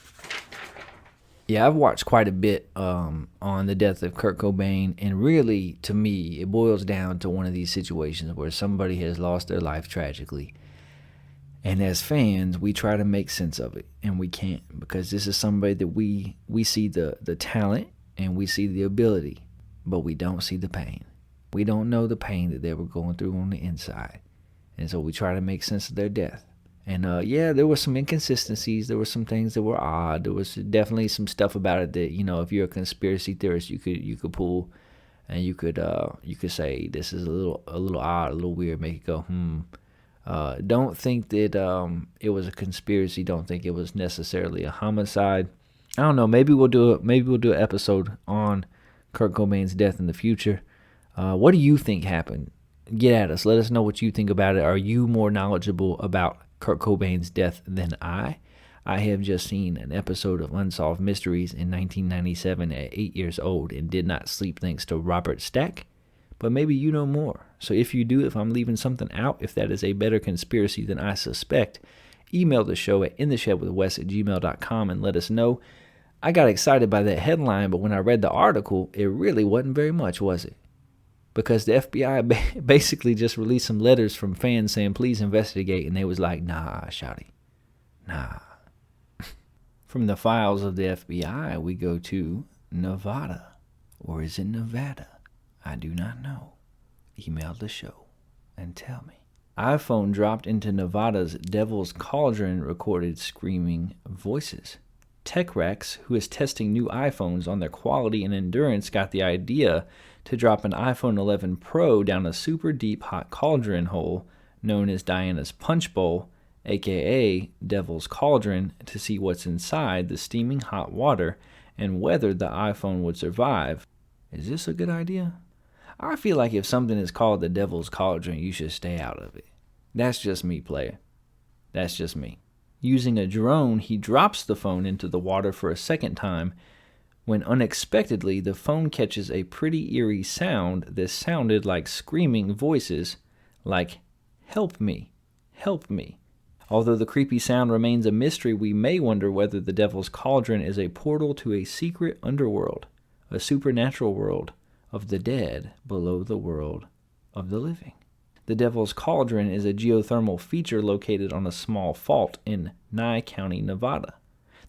Yeah, I've watched quite a bit on the death of Kurt Cobain, and really, to me, it boils down to one of these situations where somebody has lost their life tragically. And as fans, we try to make sense of it, and we can't, because this is somebody that we see the talent, and we see the ability, but we don't see the pain. We don't know the pain that they were going through on the inside. And so we try to make sense of their death. And yeah, there were some inconsistencies. There were some things that were odd. There was definitely some stuff about it that, you know, if you're a conspiracy theorist, you could pull, and you could say this is a little odd, a little weird, make it go don't think that it was a conspiracy. Don't think it was necessarily a homicide. I don't know. Maybe we'll do an episode on Kurt Cobain's death in the future. What do you think happened? Get at us. Let us know what you think about it. Are you more knowledgeable about Kurt Cobain's death than I? I have just seen an episode of Unsolved Mysteries in 1997 at 8 years old and did not sleep thanks to Robert Stack. But maybe you know more. So if you do, if I'm leaving something out, if that is a better conspiracy than I suspect, email the show at intheshedwithwes@gmail.com and let us know. I got excited by that headline, but when I read the article, it really wasn't very much, was it? Because the FBI basically just released some letters from fans saying, please investigate, and they was like, nah, shawty, nah. From the files of the FBI, we go to Nevada. Or is it Nevada? I do not know. Email the show and tell me. iPhone dropped into Nevada's Devil's Cauldron recorded screaming voices. TechRex, who is testing new iPhones on their quality and endurance, got the idea to drop an iPhone 11 Pro down a super deep hot cauldron hole known as Diana's Punch Bowl, aka Devil's Cauldron, to see what's inside the steaming hot water and whether the iPhone would survive. Is this a good idea? I feel like if something is called the Devil's Cauldron, you should stay out of it. That's just me, player. That's just me. Using a drone, he drops the phone into the water for a second time when unexpectedly the phone catches a pretty eerie sound that sounded like screaming voices, like, help me, help me. Although the creepy sound remains a mystery, we may wonder whether the Devil's Cauldron is a portal to a secret underworld, a supernatural world of the dead below the world of the living. The Devil's Cauldron is a geothermal feature located on a small fault in Nye County, Nevada.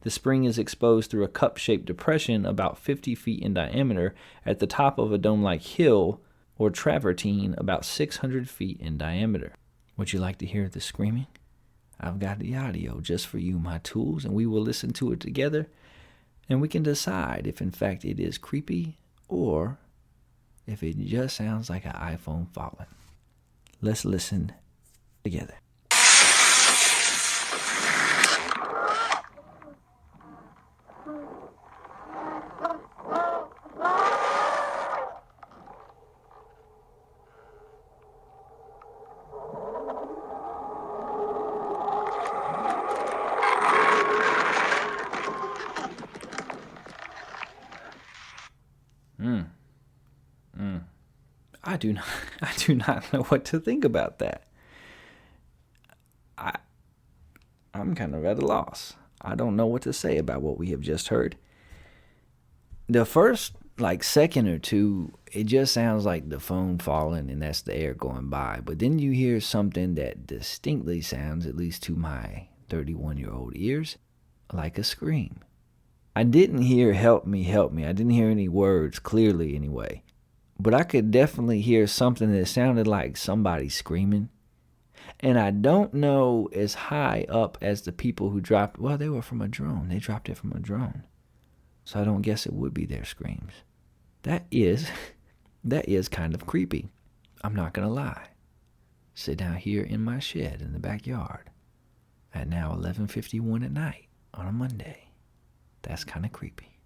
The spring is exposed through a cup-shaped depression about 50 feet in diameter at the top of a dome-like hill or travertine about 600 feet in diameter. Would you like to hear the screaming? I've got the audio just for you, my tools, and we will listen to it together, and we can decide if in fact it is creepy or if it just sounds like an iPhone falling. Let's listen together. I do not know what to think about that. I'm kind of at a loss. I don't know what to say about what we have just heard. The first second or two, it just sounds like the phone falling and that's the air going by. But then you hear something that distinctly sounds, at least to my 31-year-old ears, like a scream. I didn't hear help me, help me. I didn't hear any words clearly anyway. But I could definitely hear something that sounded like somebody screaming. And I don't know as high up as the people who dropped. Well, they were from a drone. They dropped it from a drone. So I don't guess it would be their screams. That is kind of creepy. I'm not going to lie. Sit down here in my shed in the backyard at now 11:51 at night on a Monday. That's kind of creepy.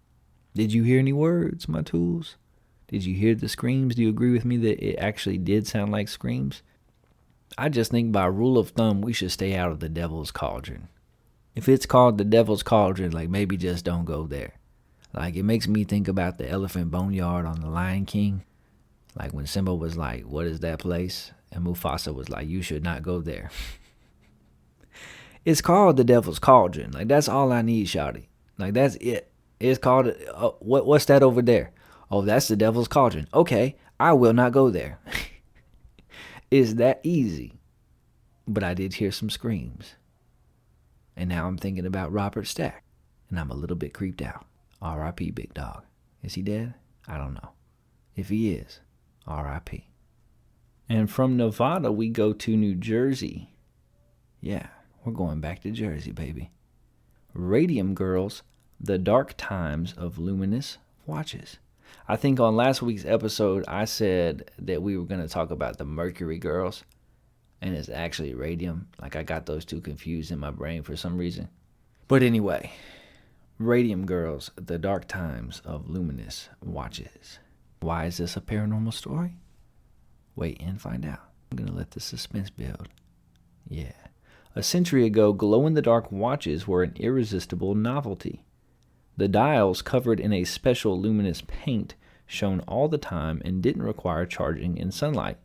Did you hear any words, my tools? Did you hear the screams? Do you agree with me that it actually did sound like screams? I just think by rule of thumb, we should stay out of the Devil's Cauldron. If it's called the Devil's Cauldron, maybe just don't go there. It makes me think about the elephant boneyard on The Lion King. When Simba was like, what is that place? And Mufasa was like, you should not go there. It's called the Devil's Cauldron. That's all I need, shawty. That's it. It's called, what's that over there? Oh, that's the Devil's Cauldron. Okay, I will not go there. It's that easy. But I did hear some screams. And now I'm thinking about Robert Stack. And I'm a little bit creeped out. R.I.P. Big Dog. Is he dead? I don't know. If he is, R.I.P. And from Nevada, we go to New Jersey. Yeah, we're going back to Jersey, baby. Radium Girls, The Dark Times of Luminous Watches. I think on last week's episode, I said that we were going to talk about the Mercury Girls, and it's actually Radium. I got those two confused in my brain for some reason. But anyway, Radium Girls, The Dark Times of Luminous Watches. Why is this a paranormal story? Wait and find out. I'm going to let the suspense build. Yeah. A century ago, glow-in-the-dark watches were an irresistible novelty. The dials, covered in a special luminous paint, shone all the time and didn't require charging in sunlight.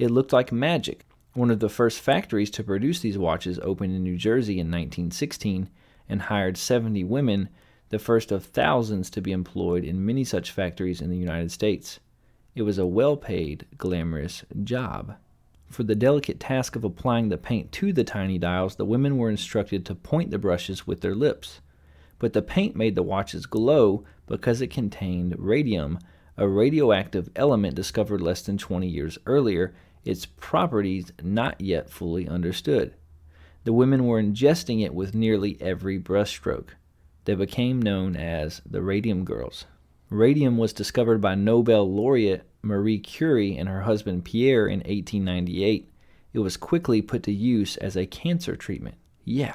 It looked like magic. One of the first factories to produce these watches opened in New Jersey in 1916 and hired 70 women, the first of thousands to be employed in many such factories in the United States. It was a well-paid, glamorous job. For the delicate task of applying the paint to the tiny dials, the women were instructed to point the brushes with their lips. But the paint made the watches glow because it contained radium, a radioactive element discovered less than 20 years earlier, its properties not yet fully understood. The women were ingesting it with nearly every brushstroke. They became known as the Radium Girls. Radium was discovered by Nobel laureate Marie Curie and her husband Pierre in 1898. It was quickly put to use as a cancer treatment. Yeah,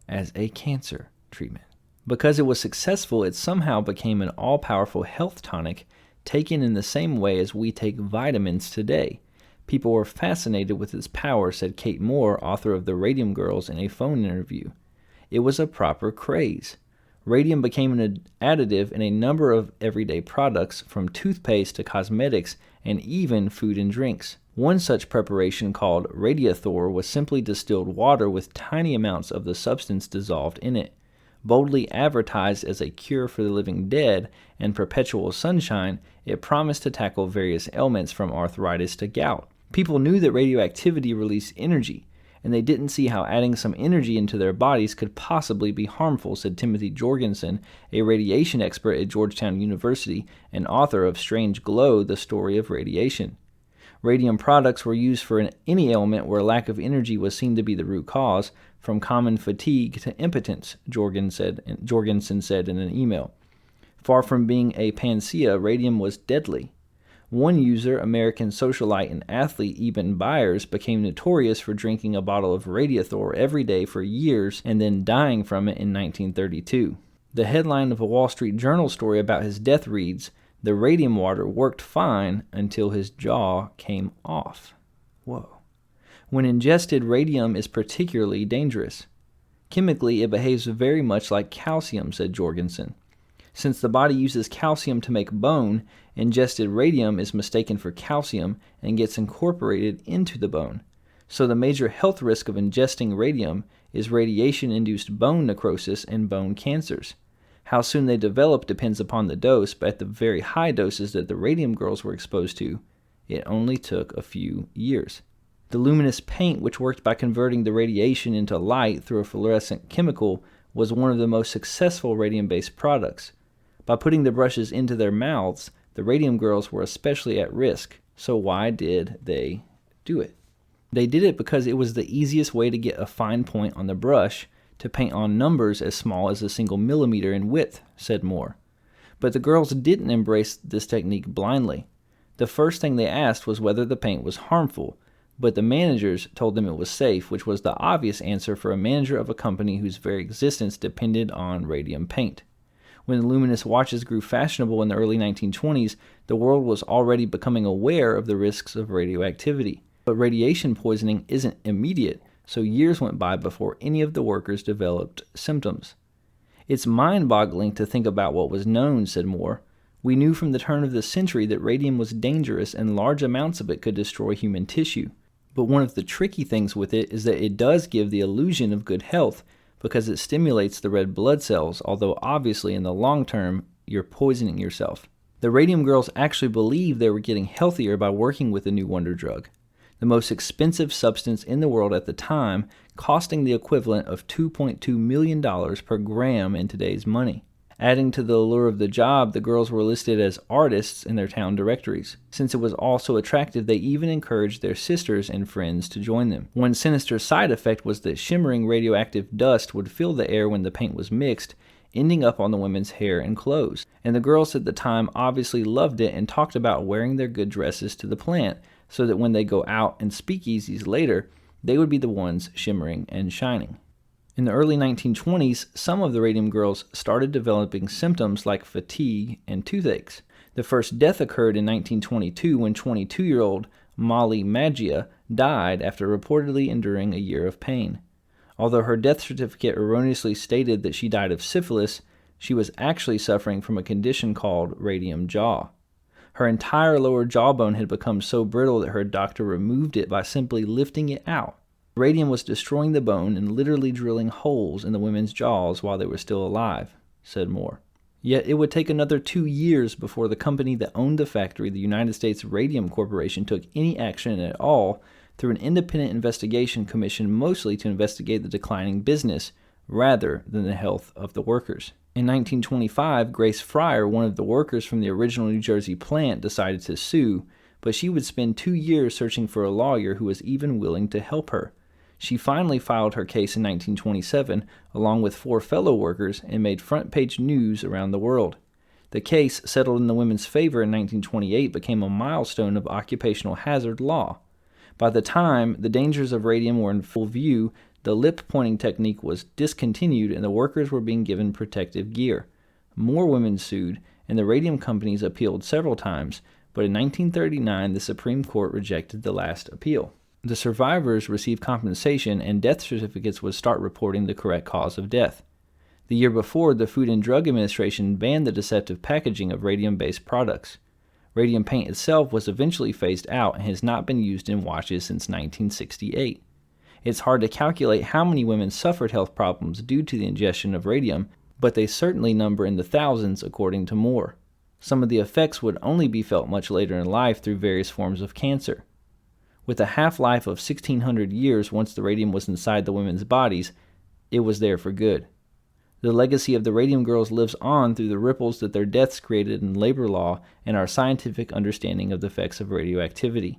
as a cancer treatment. Because it was successful, it somehow became an all-powerful health tonic taken in the same way as we take vitamins today. People were fascinated with its power, said Kate Moore, author of The Radium Girls, in a phone interview. It was a proper craze. Radium became an additive in a number of everyday products, from toothpaste to cosmetics and even food and drinks. One such preparation, called Radiathor, was simply distilled water with tiny amounts of the substance dissolved in it. Boldly advertised as a cure for the living dead and perpetual sunshine, it promised to tackle various ailments from arthritis to gout. People knew that radioactivity released energy, and they didn't see how adding some energy into their bodies could possibly be harmful, said Timothy Jorgensen, a radiation expert at Georgetown University and author of Strange Glow, The Story of Radiation. Radium products were used for any ailment where lack of energy was seen to be the root cause, from common fatigue to impotence, Jorgensen said in an email. Far from being a panacea, radium was deadly. One user, American socialite and athlete Eben Byers, became notorious for drinking a bottle of Radiathor every day for years and then dying from it in 1932. The headline of a Wall Street Journal story about his death reads, "The radium water worked fine until his jaw came off." Whoa. When ingested, radium is particularly dangerous. Chemically, it behaves very much like calcium, said Jorgensen. Since the body uses calcium to make bone, ingested radium is mistaken for calcium and gets incorporated into the bone. So the major health risk of ingesting radium is radiation-induced bone necrosis and bone cancers. How soon they develop depends upon the dose, but at the very high doses that the Radium Girls were exposed to, it only took a few years. The luminous paint, which worked by converting the radiation into light through a fluorescent chemical, was one of the most successful radium-based products. By putting the brushes into their mouths, the Radium Girls were especially at risk. So why did they do it? They did it because it was the easiest way to get a fine point on the brush to paint on numbers as small as a single millimeter in width, said Moore. But the girls didn't embrace this technique blindly. The first thing they asked was whether the paint was harmful, but the managers told them it was safe, which was the obvious answer for a manager of a company whose very existence depended on radium paint. When luminous watches grew fashionable in the early 1920s, the world was already becoming aware of the risks of radioactivity. But radiation poisoning isn't immediate, so years went by before any of the workers developed symptoms. It's mind-boggling to think about what was known, said Moore. We knew from the turn of the century that radium was dangerous and large amounts of it could destroy human tissue. But one of the tricky things with it is that it does give the illusion of good health, because it stimulates the red blood cells, although obviously in the long term, you're poisoning yourself. The Radium Girls actually believed they were getting healthier by working with the new wonder drug, the most expensive substance in the world at the time, costing the equivalent of $2.2 million per gram in today's money. Adding to the allure of the job, the girls were listed as artists in their town directories. Since it was all so attractive, they even encouraged their sisters and friends to join them. One sinister side effect was that shimmering radioactive dust would fill the air when the paint was mixed, ending up on the women's hair and clothes. And the girls at the time obviously loved it and talked about wearing their good dresses to the plant, so that when they go out in speakeasies later, they would be the ones shimmering and shining. In the early 1920s, some of the Radium Girls started developing symptoms like fatigue and toothaches. The first death occurred in 1922 when 22-year-old Molly Maggia died after reportedly enduring a year of pain. Although her death certificate erroneously stated that she died of syphilis, she was actually suffering from a condition called radium jaw. Her entire lower jawbone had become so brittle that her doctor removed it by simply lifting it out. Radium was destroying the bone and literally drilling holes in the women's jaws while they were still alive, said Moore. Yet it would take another 2 years before the company that owned the factory, the United States Radium Corporation, took any action at all through an independent investigation commissioned mostly to investigate the declining business rather than the health of the workers. In 1925, Grace Fryer, one of the workers from the original New Jersey plant, decided to sue, but she would spend 2 years searching for a lawyer who was even willing to help her. She finally filed her case in 1927, along with 4 fellow workers, and made front-page news around the world. The case, settled in the women's favor in 1928, became a milestone of occupational hazard law. By the time the dangers of radium were in full view, the lip-pointing technique was discontinued and the workers were being given protective gear. More women sued, and the radium companies appealed several times, but in 1939 the Supreme Court rejected the last appeal. The survivors received compensation, and death certificates would start reporting the correct cause of death. The year before, the Food and Drug Administration banned the deceptive packaging of radium-based products. Radium paint itself was eventually phased out and has not been used in watches since 1968. It's hard to calculate how many women suffered health problems due to the ingestion of radium, but they certainly number in the thousands according to Moore. Some of the effects would only be felt much later in life through various forms of cancer. With a half-life of 1,600 years once the radium was inside the women's bodies, it was there for good. The legacy of the Radium Girls lives on through the ripples that their deaths created in labor law and our scientific understanding of the effects of radioactivity.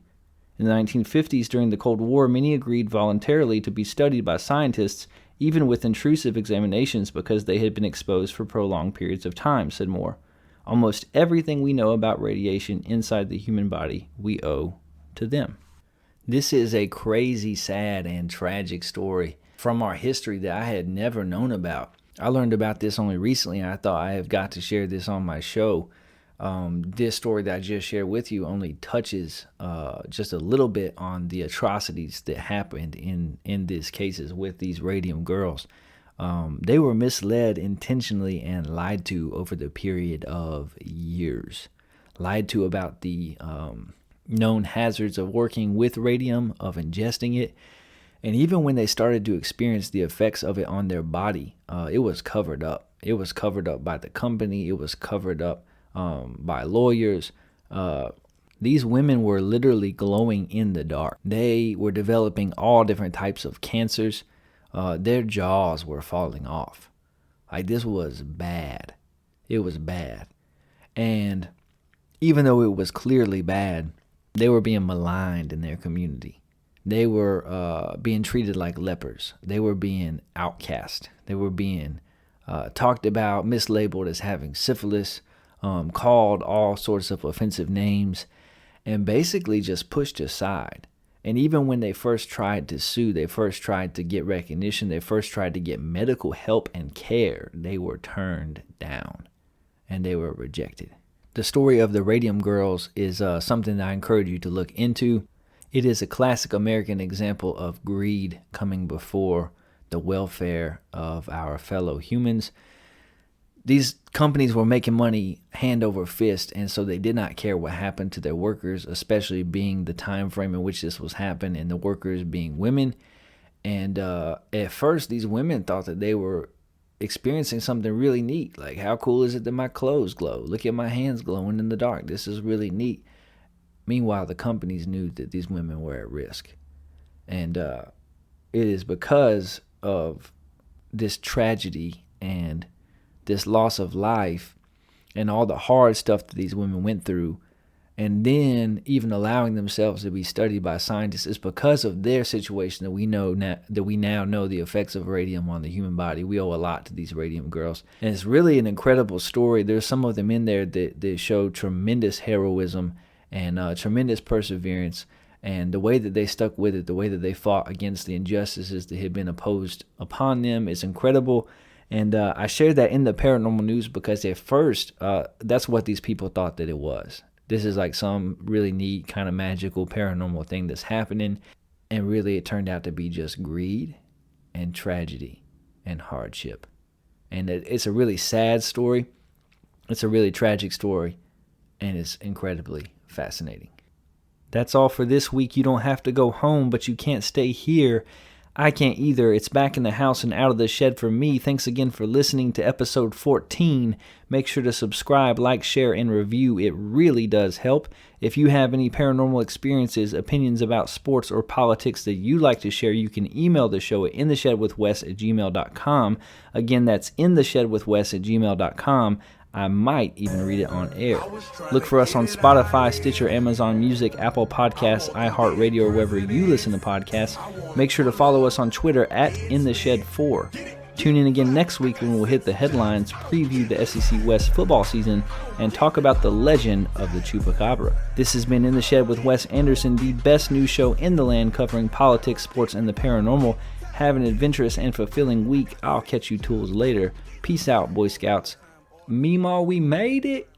In the 1950s, during the Cold War, many agreed voluntarily to be studied by scientists, even with intrusive examinations, because they had been exposed for prolonged periods of time, said Moore. Almost everything we know about radiation inside the human body, we owe to them. This is a crazy, sad, and tragic story from our history that I had never known about. I learned about this only recently, and I thought I have got to share this on my show. This story that I just shared with you only touches just a little bit on the atrocities that happened in these cases with these Radium Girls. They were misled intentionally and lied to over the period of years. Lied to about the known hazards of working with radium, of ingesting it, and even when they started to experience the effects of it on their body, it was covered up. It was covered up by the company. It was covered up by lawyers. These women were literally glowing in the dark. They were developing all different types of cancers. Their jaws were falling off. Like, this was bad. It was bad. And even though it was clearly bad, they were being maligned in their community. They were being treated like lepers. They were being outcast. They were being talked about, mislabeled as having syphilis, called all sorts of offensive names, and basically just pushed aside. And even when they first tried to sue, they first tried to get recognition, they first tried to get medical help and care, they were turned down and they were rejected. The story of the Radium Girls is something that I encourage you to look into. It is a classic American example of greed coming before the welfare of our fellow humans. These companies were making money hand over fist, and so they did not care what happened to their workers, especially being the time frame in which this was happening and the workers being women. And at first, these women thought that they were experiencing something really neat. Like, how cool is it that my clothes glow? Look at my hands glowing in the dark. This is really neat. Meanwhile, the companies knew that these women were at risk. And it is because of this tragedy and this loss of life and all the hard stuff that these women went through, and then even allowing themselves to be studied by scientists, is because of their situation that we now know the effects of radium on the human body. We owe a lot to these Radium Girls, and it's really an incredible story. There's some of them in there that show tremendous heroism and tremendous perseverance, and the way that they stuck with it, the way that they fought against the injustices that had been imposed upon them is incredible. And I shared that in the paranormal news because at first, that's what these people thought that it was. This is like some really neat kind of magical paranormal thing that's happening. And really it turned out to be just greed and tragedy and hardship. And it's a really sad story. It's a really tragic story. And it's incredibly fascinating. That's all for this week. You don't have to go home, but you can't stay here. I can't either. It's back in the house and out of the shed for me. Thanks again for listening to episode 14. Make sure to subscribe, like, share, and review. It really does help. If you have any paranormal experiences, opinions about sports, or politics that you'd like to share, you can email the show at intheshedwithwes@gmail.com. Again, that's intheshedwithwes@gmail.com. I might even read it on air. Look for us on Spotify, Stitcher, Amazon Music, Apple Podcasts, iHeartRadio, or wherever you listen to podcasts. Make sure to follow us on Twitter at InTheShed4. Tune in again next week when we'll hit the headlines, preview the SEC West football season, and talk about the legend of the Chupacabra. This has been In the Shed with Wes Anderson, the best news show in the land covering politics, sports, and the paranormal. Have an adventurous and fulfilling week. I'll catch you tools later. Peace out, Boy Scouts. Meemaw, we made it.